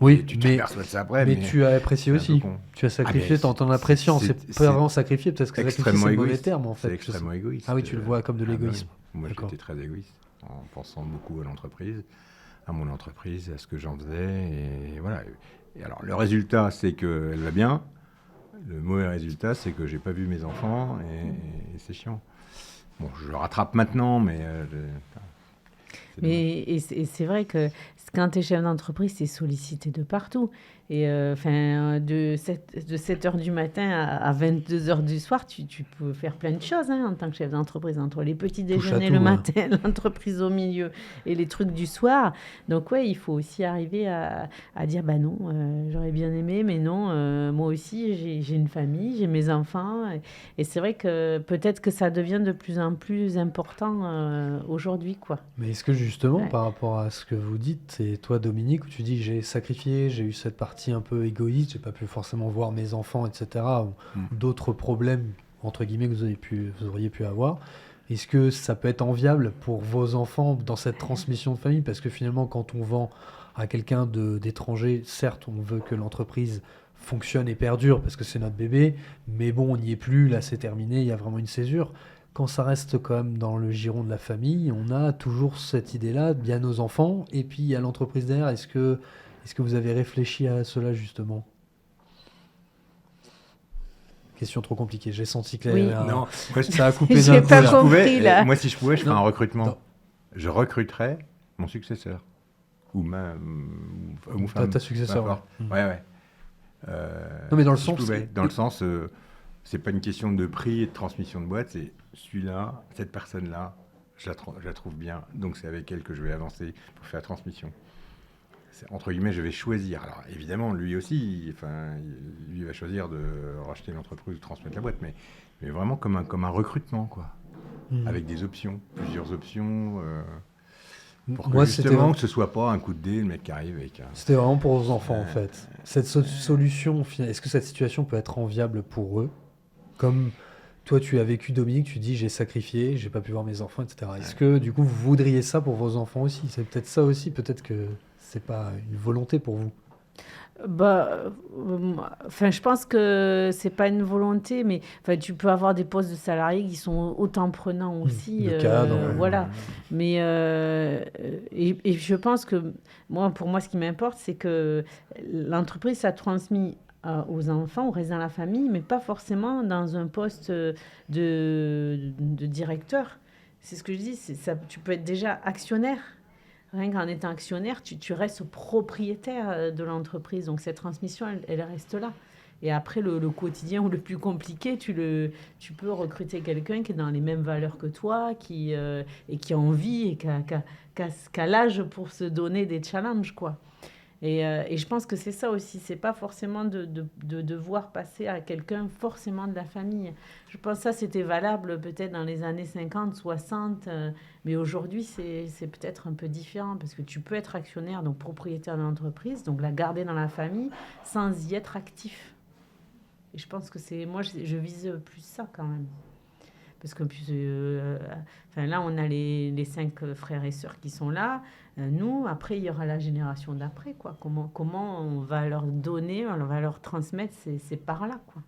Oui, tu t'aperçois de ça après. Mais tu as apprécié aussi. Tu as sacrifié en appréciant. C'est pas vraiment sacrifier, peut-être que sacrifier c'est le mauvais terme en fait. C'est extrêmement égoïste. Ah oui, tu le vois comme de l'égoïsme. Moi j'étais très égoïste en pensant beaucoup à l'entreprise, à mon entreprise, à ce que j'en faisais. Et voilà. Et alors le résultat c'est qu'elle va bien. Le mauvais résultat c'est que j'ai pas vu mes enfants et c'est chiant. Bon, je le rattrape maintenant, mais... Et c'est vrai que quand tu es chef d'entreprise, c'est sollicité de partout. Et de 7h du matin à 22h du soir, tu peux faire plein de choses en tant que chef d'entreprise. Entre les petits déjeuners le matin, l'entreprise au milieu et les trucs du soir. Donc ouais, il faut aussi arriver à dire, bah non, j'aurais bien aimé, mais non, moi aussi, j'ai une famille, j'ai mes enfants. Et c'est vrai que peut-être que ça devient de plus en plus important aujourd'hui, quoi. Mais est-ce que justement, par rapport à ce que vous dites, c'est toi, Dominique, où tu dis, j'ai sacrifié, j'ai eu cette partie un peu égoïste, j'ai pas pu forcément voir mes enfants, etc. Ou d'autres problèmes, entre guillemets, que vous auriez pu avoir. Est-ce que ça peut être enviable pour vos enfants dans cette transmission de famille? Parce que finalement, quand on vend à quelqu'un d'étranger, certes, on veut que l'entreprise fonctionne et perdure, parce que c'est notre bébé, mais bon, on n'y est plus, là c'est terminé, il y a vraiment une césure. Quand ça reste quand même dans le giron de la famille, on a toujours cette idée-là, il y a nos enfants, et puis il y a l'entreprise derrière. Est-ce que vous avez réfléchi à cela, justement? Question trop compliquée. J'ai senti que non, ça a coupé d'un coup. Moi, si je pouvais, je ferais un recrutement. Non. Je recruterais mon successeur. Ou ta successeur. Ouais. Non, mais dans le si sens... Dans le sens, c'est pas une question de prix et de transmission de boîte, c'est celui-là, cette personne-là, je la trouve bien. Donc, c'est avec elle que je vais avancer pour faire la transmission. Entre guillemets, je vais choisir. Alors, évidemment, lui aussi, lui va choisir de racheter l'entreprise ou de transmettre la boîte, mais vraiment comme un recrutement, quoi. Avec des options, plusieurs options, pour que justement, que ce soit pas un coup de dé, le mec qui arrive avec un... C'était vraiment pour vos enfants, en fait. Cette solution, est-ce que cette situation peut être enviable pour eux? Comme toi, tu as vécu, Dominique, tu dis, j'ai sacrifié, j'ai pas pu voir mes enfants, etc. Est-ce que, du coup, vous voudriez ça pour vos enfants aussi? C'est peut-être ça aussi, peut-être que c'est pas une volonté pour vous. Je pense que c'est pas une volonté, mais tu peux avoir des postes de salariés qui sont autant prenants aussi. Le cadre, voilà. Mais et je pense que pour moi, ce qui m'importe, c'est que l'entreprise ça transmis aux enfants, au reste dans la famille, mais pas forcément dans un poste de directeur. C'est ce que je dis. Tu peux être déjà actionnaire. Rien qu'en étant actionnaire, tu restes propriétaire de l'entreprise. Donc, cette transmission, elle reste là. Et après, le quotidien ou le plus compliqué, tu peux recruter quelqu'un qui est dans les mêmes valeurs que toi, et qui a envie et qui a l'âge pour se donner des challenges, quoi. Et je pense que c'est ça aussi. C'est pas forcément de devoir passer à quelqu'un forcément de la famille. Je pense que ça, c'était valable peut-être dans les années 50, 60. Mais aujourd'hui, c'est peut-être un peu différent parce que tu peux être actionnaire, donc propriétaire de l'entreprise, donc la garder dans la famille sans y être actif. Et je pense que moi, je vise plus ça quand même. Parce que là, on a les 5 frères et sœurs qui sont là. Nous, après, il y aura la génération d'après, quoi. Comment on va leur donner, on va leur transmettre ces parts-là, quoi.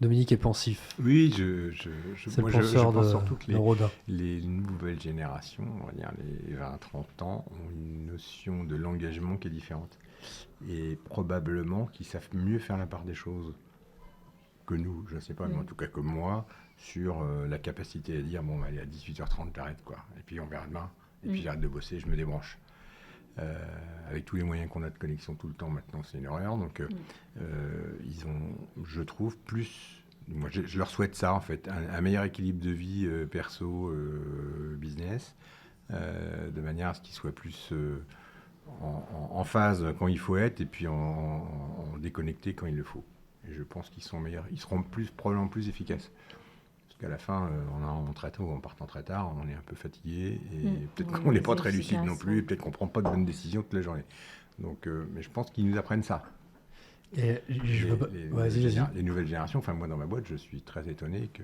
Dominique est pensif. Oui, je pense surtout que les nouvelles générations, on va dire les 20-30 ans, ont une notion de l'engagement qui est différente. Et probablement qu'ils savent mieux faire la part des choses que nous, je ne sais pas, mais en tout cas que moi, sur la capacité à dire, bon, allez, à 18h30, t'arrêtes, quoi. Et puis on verra demain. Et puis j'arrête de bosser, je me débranche. Avec tous les moyens qu'on a de connexion tout le temps maintenant, c'est une horreur. Donc ils ont, je trouve, plus moi, je leur souhaite ça, en fait, un meilleur équilibre de vie perso, business, de manière à ce qu'ils soient plus en phase quand il faut être, et puis en déconnecté quand il le faut. Et je pense qu'ils sont meilleurs, ils seront probablement plus efficaces. Parce qu'à la fin, en rentrant très tôt, en partant très tard, on est un peu fatigué, et peut-être qu'on n'est pas très lucide non plus, et peut-être qu'on ne prend pas de bonnes décisions toute la journée. Donc, mais je pense qu'ils nous apprennent ça. Et les nouvelles générations, enfin moi dans ma boîte, je suis très étonné que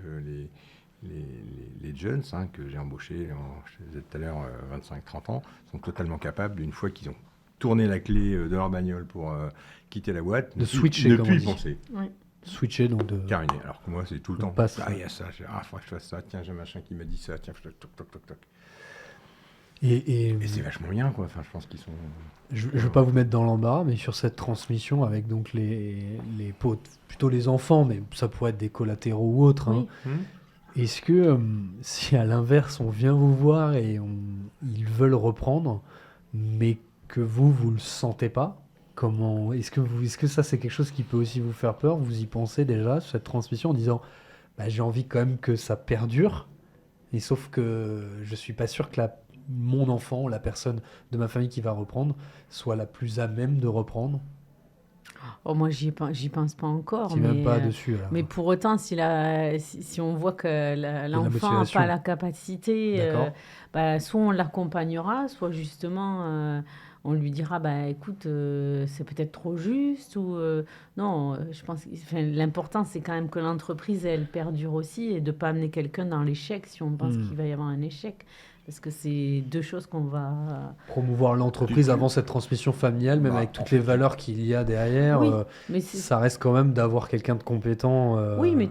les jeunes que j'ai embauchés, je disais tout à l'heure, 25-30 ans, sont totalement capables, une fois qu'ils ont tourné la clé de leur bagnole pour quitter la boîte, de switcher, ne plus y penser. Oui. Switcher, donc de... Terminé. Alors que moi, c'est tout le temps. Il y a ça, il faudrait que je fasse ça, tiens, j'ai un machin qui m'a dit ça, tiens, toc, toc, toc, toc. Et c'est vachement bien, quoi. Enfin, je pense qu'ils sont... Je ne veux pas vous mettre dans l'embarras, mais sur cette transmission avec donc plutôt les enfants, mais ça pourrait être des collatéraux ou autres. Oui. Est-ce que si à l'inverse on vient vous voir et ils veulent reprendre, mais que vous le sentez pas, comment est-ce que ça c'est quelque chose qui peut aussi vous faire peur? Vous y pensez déjà sur cette transmission en disant j'ai envie quand même que ça perdure, et sauf que je suis pas sûr que mon enfant, la personne de ma famille qui va reprendre, soit la plus à même de reprendre. Oh, moi, j'y pense pas encore. Mais même pas dessus. Alors. Mais pour autant, si on voit que l'enfant n'a pas la capacité, soit on l'accompagnera, soit justement on lui dira écoute, c'est peut-être trop juste. Ou non, je pense que l'important, c'est quand même que l'entreprise, elle perdure aussi, et de ne pas amener quelqu'un dans l'échec si on pense qu'il va y avoir un échec. Parce que c'est deux choses qu'on va... Promouvoir l'entreprise avant cette transmission familiale, même avec toutes les valeurs qu'il y a derrière, mais ça reste quand même d'avoir quelqu'un de compétent. Oui, mais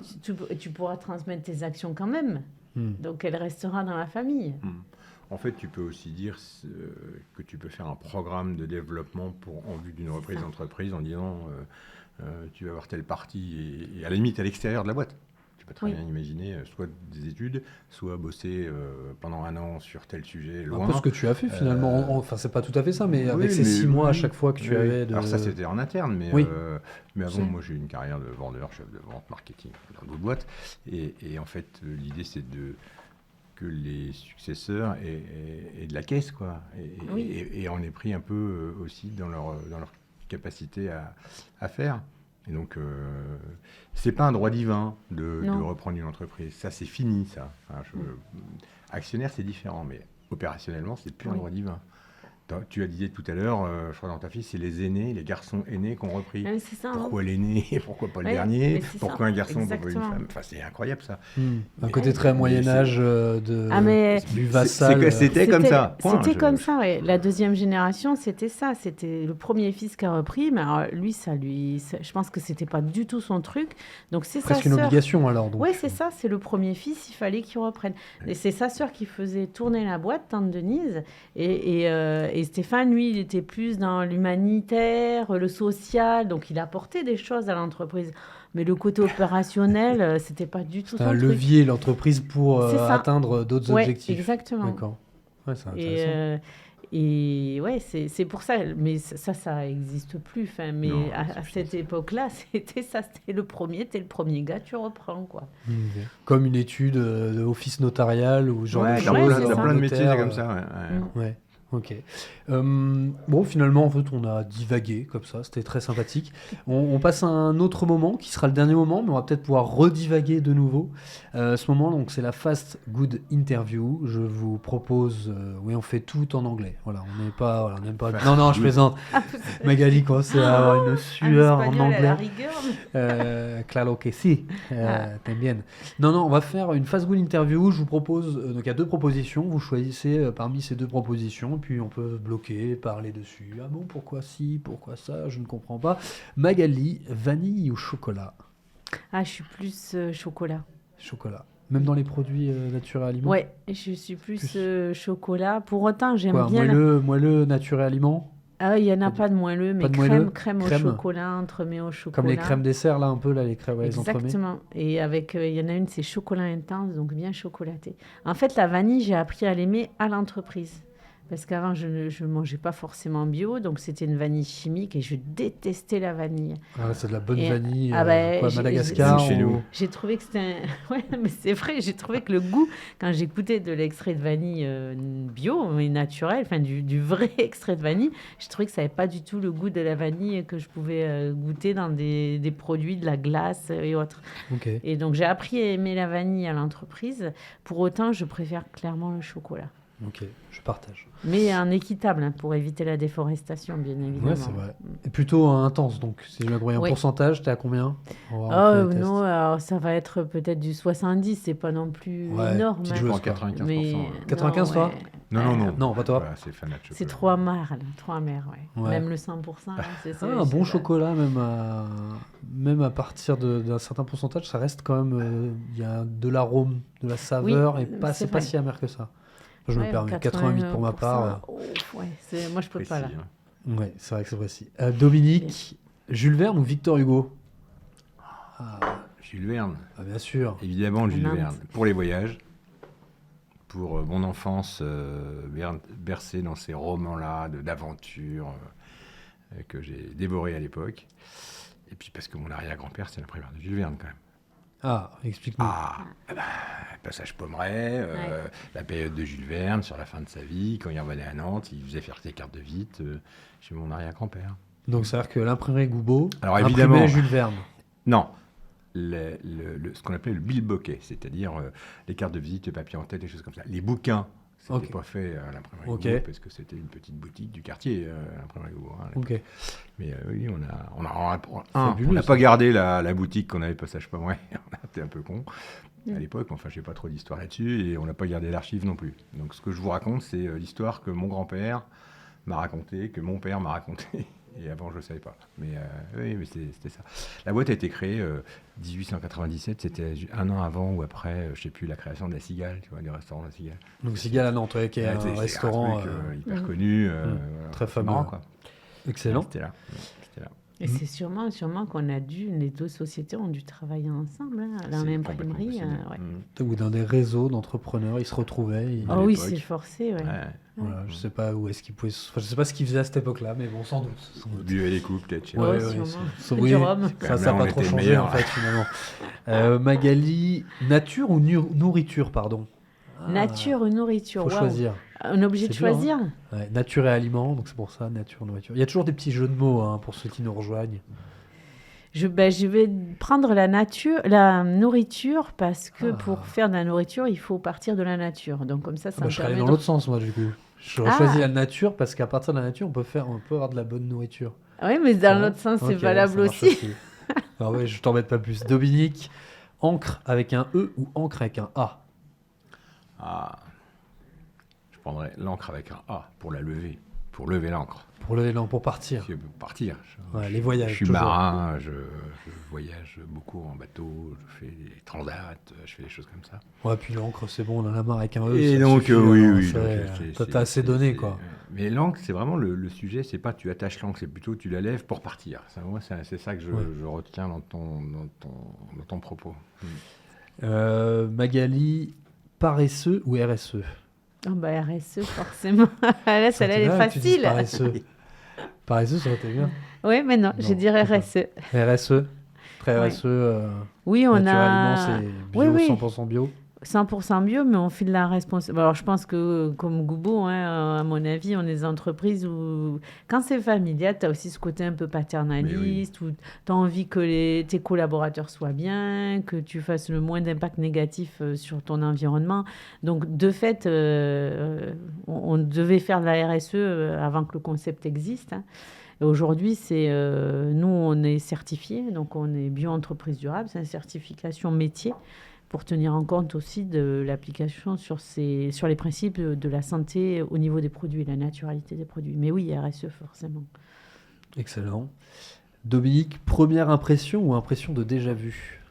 tu pourras transmettre tes actions quand même. Donc elle restera dans la famille. En fait, tu peux aussi dire que tu peux faire un programme de développement en vue d'une reprise d'entreprise en disant tu vas avoir telle partie, et à la limite à l'extérieur de la boîte. Tu peux très bien imaginer soit des études, soit bosser pendant 1 an sur tel sujet loin. Un peu ce que tu as fait finalement. Enfin, c'est pas tout à fait ça, mais avec ces 6 mois à chaque fois que tu avais... Alors ça, c'était en interne, mais avant, moi, j'ai eu une carrière de vendeur, chef de vente, marketing dans d'autres boîtes. Et en fait, l'idée, c'est que les successeurs aient de la caisse, quoi. Et on est pris un peu aussi dans leur capacité à faire. Et donc, c'est pas un droit divin de reprendre une entreprise. Ça, c'est fini, ça. Enfin, actionnaire, c'est différent, mais opérationnellement, c'est plus un droit divin. Tu as dit tout à l'heure, je crois dans ta fille, c'est les aînés, les garçons aînés qui ont repris. C'est ça, pourquoi l'aîné et pourquoi pas le dernier? Pourquoi un garçon, pourquoi une femme? Enfin, c'est incroyable, ça. Un côté très Moyen-Âge du vassal. C'était comme ça. C'était comme ça, oui. La deuxième génération, c'était ça. C'était le premier fils qui a repris, mais alors, je pense que c'était pas du tout son truc. Donc, c'est presque une obligation, alors. Oui, c'est ça. C'est le premier fils, il fallait qu'il reprenne. Et c'est sa sœur qui faisait tourner la boîte, tante Denise. Et Stéphane, lui, il était plus dans l'humanitaire, le social, donc il apportait des choses à l'entreprise. Mais le côté opérationnel, c'était pas du tout son truc. Un levier, l'entreprise, pour atteindre d'autres objectifs. Exactement. D'accord. Ouais, c'est intéressant. Et ouais, c'est pour ça. Mais ça existe plus. Enfin, mais non, à cette époque-là, c'était ça. T'es le premier gars, tu reprends, quoi. Comme une étude d'office notarial ou genre de choses. T'as plein de métiers comme ça. Ouais. Ok. Bon, finalement, en fait, on a divagué comme ça. C'était très sympathique. On passe à un autre moment qui sera le dernier moment, mais on va peut-être pouvoir redivaguer de nouveau. Ce moment, donc, c'est la Fast Good Interview. Je vous propose... on fait tout en anglais. Voilà, on n'est pas... Non, je plaisante. Magali commençait à avoir une sueur en anglais. Claro que si. T'aimes bien. Non, on va faire une Fast Good Interview. Je vous propose... donc, il y a 2 propositions. Vous choisissez parmi ces 2 propositions. Puis on peut bloquer, parler dessus. Ah bon, pourquoi ci, pourquoi ça, je ne comprends pas. Magali, vanille ou chocolat? Ah, je suis plus chocolat. Chocolat. Même dans les produits naturels aliments? Ouais, je suis plus chocolat. Pour autant, j'aime bien... Moelleux naturel aliments? Ah, il n'y en a pas de moelleux, mais crème au chocolat, entremets au chocolat. Comme les crèmes dessert, là, un peu, là, les crèmes, les entremets. Exactement. Et avec, il y en a une, c'est chocolat intense, donc bien chocolaté. En fait, la vanille, j'ai appris à l'aimer à l'entreprise. Parce qu'avant, je ne mangeais pas forcément bio, donc c'était une vanille chimique et je détestais la vanille. Ah, c'est de la bonne Et- vanille, ben, Madagascar Chez nous. ou- J'ai trouvé que c'était Ouais, mais c'est vrai, j'ai trouvé que le goût, quand j'écoutais de l'extrait de vanille bio, mais naturel, enfin du vrai extrait de vanille, j'ai trouvé que ça n'avait pas du tout le goût de la vanille que je pouvais goûter dans des produits, de la glace et autres. Ok. Et donc, j'ai appris à aimer la vanille à l'entreprise. Pour autant, je préfère clairement le chocolat. Ok, je partage. Mais un équitable, hein, pour éviter la déforestation, bien évidemment. Ouais, c'est vrai. Et plutôt intense, donc si je me crois un Oui. pourcentage, t'es à combien? On va faire Oh les tests. non, alors ça va être peut-être du 70, c'est pas non plus Ouais, énorme. petite hein. joueuse, En quoi. 95%. Mais 95, toi ouais. Non. Non, pas toi. Voilà, c'est fanat de chocolat. C'est trop amer, là, trop amer, ouais. Ouais. Même le 100%, là, Ah, un bon chocolat, même à partir d'un certain pourcentage, ça reste quand même. Il y a de l'arôme, de la saveur, et c'est pas vrai. si amer que ça. Je me permets. 88 pour ma part. Ouais, moi je peux pas là. Précis, hein. Ouais, c'est vrai que c'est précis. Dominique, Jules Verne ou Victor Hugo? Jules Verne. Ah, bien sûr. Évidemment, Jules Nantes. Verne. Pour les voyages, pour mon enfance bercée dans ces romans-là d'aventure que j'ai dévorés à l'époque. Et puis parce que mon arrière-grand-père, c'est l'imprimeur de Jules Verne quand même. Ah, explique-nous. Passage Pommeret, la période de Jules Verne, sur la fin de sa vie, quand il revenait à Nantes, il faisait faire ses cartes de visite chez mon arrière-grand-père. Donc, c'est-à-dire que l'imprimerie Goubeau Alors, imprimait évidemment- Jules Verne. Non, ce qu'on appelait le bilboquet, c'est-à-dire les cartes de visite, le papier en tête, des choses comme ça. Les bouquins, c'était Ok. pas fait à l'imprimerie Ok. Goubeau, parce que c'était une petite boutique du quartier, l'imprimerie Goubeau. hein, à l'époque. Ok. Mais oui, on Fabuleux, n'a ça. pas gardé la boutique qu'on avait passage Pommeret. On a été un peu con à l'époque. Enfin, je n'ai pas trop d'histoire là-dessus et on n'a pas gardé l'archive non plus. Donc, ce que je vous raconte, c'est l'histoire que mon grand-père m'a racontée, que mon père m'a racontée. Et avant, je ne savais pas. Mais oui, mais c'était ça. La boîte a été créée 1897. C'était un an avant ou après, je ne sais plus, la création de la Cigale, tu vois, du restaurant de la Cigale. Donc, Cigale à Nantes, ouais, qui est Ouais, un c'est restaurant truc, hyper connu. voilà. très C'est fameux. marrant, quoi. excellent. C'était là. C'était là. Et c'est sûrement qu'on a les deux sociétés ont dû travailler ensemble, hein, dans C'est l'imprimerie. complètement possible. Ouais. Mm. Ou dans des réseaux d'entrepreneurs, ils se retrouvaient. À Oh oui, l'époque. c'est forcé, ouais. Ouais. Voilà, je sais pas où est-ce qu'ils pouvaient. Enfin, je sais pas ce qu'ils faisaient à cette époque-là, mais bon, sans doute. Sans doute. Buvez les coups, peut-être. je sais Ouais, pas. sûrement. Oui, Du rhum. ça Quand n'a même, là, pas on trop était changé meilleurs. en fait finalement. Magali, nature ou nourriture, pardon. Nature ou nourriture, Faut waouh. choisir. On est obligé de C'est dur, choisir. Ouais, nature et aliments, donc c'est pour ça, nature, nourriture. Il y a toujours des petits jeux de mots hein, pour ceux qui nous rejoignent. Je vais prendre la nourriture parce que pour faire de la nourriture, il faut partir de la nature. Donc comme ça Ah bah, me je serais allé permet dans de- l'autre sens, moi, du coup. J'aurais Ah. choisi la nature parce qu'à partir de la nature, on peut avoir de la bonne nourriture. Oui, mais dans Ouais. l'autre sens, c'est Ok, valable ça marche aussi. Alors ouais, je t'embête pas plus. Dominique, encre avec un E ou encre avec un A? Ah. Je prendrais l'encre avec un A pour la lever, pour lever l'encre. Pour lever l'encre, pour partir. Pour partir. Ouais, les voyages, Je suis toujours. marin, je voyage beaucoup en bateau, je fais des transats, je fais des choses comme ça. Ouais, puis l'encre, c'est bon, on en a marre avec un E. Et ça donc, suffit, oui, hein, oui. c'est- T'as assez donné, quoi. Mais l'encre, c'est vraiment le sujet, c'est pas tu attaches l'encre, c'est plutôt tu la lèves pour partir. Ça, moi, c'est ça que Ouais. je retiens dans ton propos. Magali, paresseux ou RSE? Oh, bah, RSE, forcément. Là, celle-là, elle est bien que tu dises facile. Paresseux. Paresseux, ça aurait été bien. Oui, mais non, Non, je dirais c'est pas. RSE. RSE, très Ouais. RSE. Oui, on Nature a Aliments, c'est bio, Oui, oui. 100% bio. 100% bio, mais on fait de la responsabilité. Alors, je pense que, comme Goubeau, hein, à mon avis, on est des entreprises où, quand c'est familial, tu as aussi ce côté un peu paternaliste, où tu as envie que tes collaborateurs soient bien, que tu fasses le moins d'impact négatif sur ton environnement. Donc, de fait, on devait faire de la RSE avant que le concept existe. Hein. Et aujourd'hui, nous, on est certifié, donc on est bio-entreprise durable, c'est une certification métier pour tenir en compte aussi de l'application sur les principes de la santé au niveau des produits, la naturalité des produits. Mais oui, RSE forcément. Excellent. Dominique, première impression ou impression de déjà vu?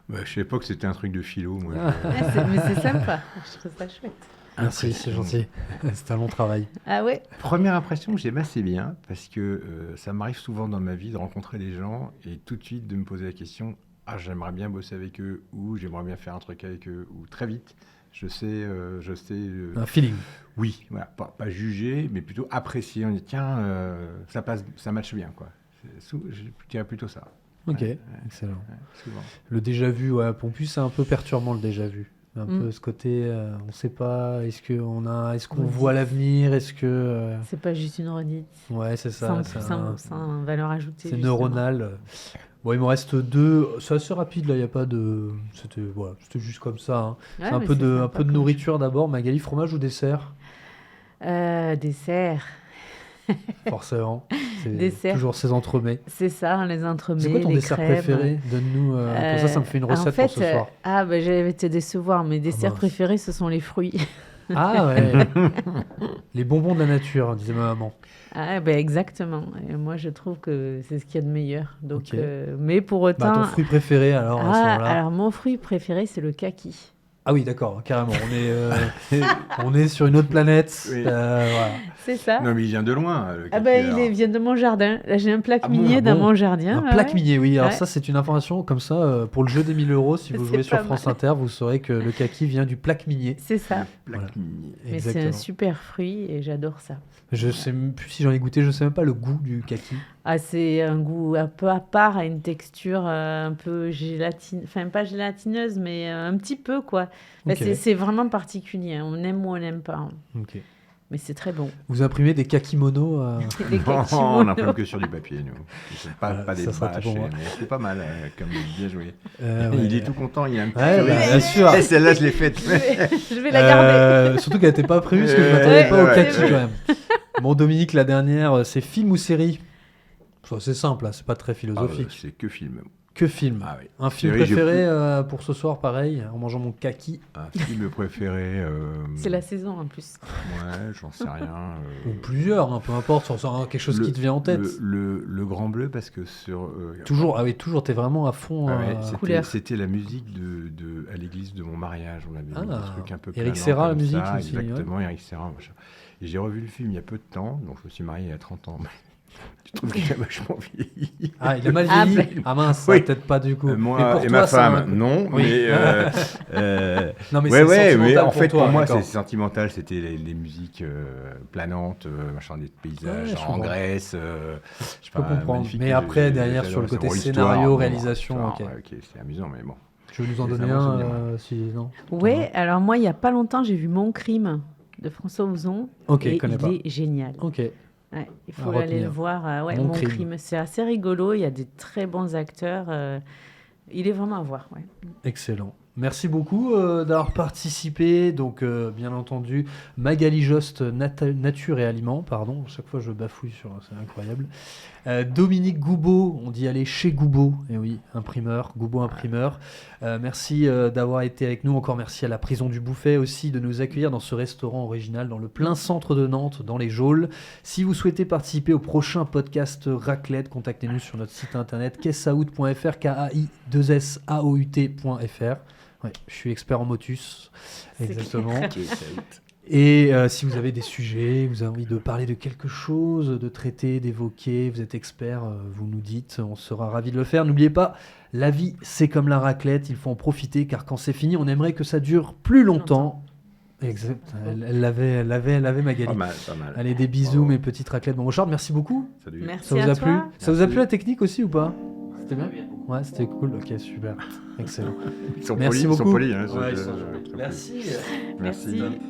Bah, je sais pas que c'était un truc de philo. Moi, Ah. Mais c'est sympa, je trouve ça chouette. Merci, c'est gentil. C'est un long travail. Ah ouais. Première impression, j'aime assez bien parce que ça m'arrive souvent dans ma vie de rencontrer des gens et tout de suite de me poser la question: ah, j'aimerais bien bosser avec eux, ou j'aimerais bien faire un truc avec eux, ou très vite, je sais. Un feeling. Oui, voilà, pas juger, mais plutôt apprécier. On dit tiens, ça passe, ça matche bien, quoi. Je dirais plutôt ça. Ok, Ouais, excellent. souvent. Le déjà vu, ouais, pour plus c'est un peu perturbant le déjà vu. Un peu ce côté, on ne sait pas, est-ce qu'on voit l'avenir, est-ce que... C'est pas juste une redite. Ouais, c'est ça. Sans valeur ajoutée. C'est justement. neuronal. Bon, il me reste 2. C'est assez rapide, là, il n'y a pas de... C'était juste comme ça. Hein. Ouais, C'est un mais peu c'est de sympa nourriture d'abord. Magali, fromage ou dessert? Dessert. Forcément. C'est Dessert. toujours ces entremets. C'est ça, les entremets, C'est quoi ton les dessert crèmes. préféré? Donne-nous... comme ça me fait une recette en fait, pour ce soir. je vais te décevoir. Mes desserts mince. préférés, ce sont les fruits. Ah ouais. Les bonbons de la nature, disait ma maman. Exactement. Et moi, je trouve que c'est ce qu'il y a de meilleur. Donc, Ok. mais pour autant... Ton fruit préféré, alors, à ce moment-là? alors, mon fruit préféré, c'est le kaki. Ah oui, d'accord, carrément. On est sur une autre planète. Oui. Voilà. C'est ça. Non, mais il vient de loin. Le Il kaki, vient de mon jardin. Là, j'ai un plaque Ah bon, minier ah dans bon mon jardin. Un ouais, plaque ouais. minier, oui. Alors Ouais. ça, c'est une information comme ça. Pour le jeu des 1000 €, si vous C'est jouez sur pas France mal. Inter, vous saurez que le kaki vient du plaque minier. C'est ça. plaque Voilà. minier. Mais c'est Exactement. un super fruit et j'adore ça. Je sais même plus si j'en ai goûté, je sais même pas le goût du kaki. Ah, c'est un goût un peu à part, à une texture un peu gélatine, enfin pas gélatineuse, mais un petit peu quoi. Bah, Ok. c'est vraiment particulier, hein. On aime ou on n'aime pas, hein. Ok. Mais c'est très bon. Vous imprimez des kakimonos Les Non, kaki on mono. n'imprime que sur du papier, nous. C'est pas, Voilà, pas des ça sera tout bâches, pour moi. mais c'est pas mal, comme bien joué. Ouais. Il est tout content, il a un petit Ouais, sourire. bah, bien sûr. Eh, celle-là, je l'ai faite. Je vais la garder. Surtout qu'elle n'était pas prévue, parce que je Ouais, m'attendais pas au ouais. kaki quand même. Bon, Dominique, la dernière, c'est film ou série? C'est simple, là, c'est pas très Ah, philosophique. c'est que film. Que film? Ah oui. Un film Série, j'ai préféré pour ce soir, pareil, en mangeant mon kaki? Un film préféré. C'est la saison en plus. Ouais, j'en sais rien. Ou plusieurs, hein, peu importe, sur quelque chose qui te vient en tête. Le Grand Bleu, parce que sur. Toujours, ah oui, toujours, t'es vraiment à fond. Ah ouais, Couleur. c'était la musique à l'église de mon mariage. On avait mis Ah, des trucs un peu Éric planants Serra, la comme musique ça, aussi, ouais. exactement, Éric Serra. Machin. Et j'ai revu le film il y a peu de temps, donc je me suis marié il y a 30 ans. Je trouve qu'il a vachement vieilli. Ah, il a mal Ah, vieilli. Ah mince, ça, Oui. peut-être pas du coup. Mais Moi pour et toi, ma ça a un femme, coup. non, Oui. mais. Non, mais Ouais, c'est ouais, mais sentimental en fait, toi, pour moi, d'accord. c'est sentimental. C'était les musiques planantes, machin, des paysages Ouais, je en comprends. Grèce. Je peux comprendre. Mais après, derrière, sur le côté scénario, réalisation, ok. Ok, c'est amusant, mais bon. Tu veux nous en C'est donner un bon un souvenir. si non? Oui, alors moi, il n'y a pas longtemps, j'ai vu Mon Crime de François Ozon. Ok, et connais il pas. est génial. Ok. Ouais, il À faut aller retenir. le voir. Mon Mon Crime. Crime. C'est assez rigolo. Il y a des très bons acteurs. Il est vraiment à voir. Ouais. Excellent. Merci beaucoup d'avoir participé. Donc, bien entendu, Magali Jost, Nature et Aliments, pardon. Chaque fois, je bafouille sur. C'est incroyable. Dominique Goubeau, on dit aller chez Goubeau. Et oui, imprimeur, Goubeau imprimeur. Merci d'avoir été avec nous. Encore merci à la Prison du Bouffet aussi de nous accueillir dans ce restaurant original dans le plein centre de Nantes, dans les Geôles. Si vous souhaitez participer au prochain podcast Raclette, contactez-nous sur notre site internet kaisaout.fr, KAI2SAOUT.fr. Ouais, je suis expert en motus. C'est Exactement. clair. Et si vous avez des sujets, vous avez envie de parler de quelque chose, de traiter, d'évoquer, vous êtes expert, vous nous dites, on sera ravis de le faire. N'oubliez pas, la vie c'est comme la raclette, il faut en profiter car quand c'est fini, on aimerait que ça dure plus longtemps. Exact, elle l'avait Magali. Pas mal, pas mal. Allez, des bisous Bravo. mes petites raclettes. Bon, Richard, merci beaucoup. Salut. Merci Ça vous à a toi. plu? Ça vous a Merci. plu la technique aussi ou pas? C'était bien? Ouais, c'était cool. Ok, super. Excellent. Ils sont Merci polis, beaucoup. Ils sont polis, hein, Ouais, ils sont très Merci. Merci. Merci.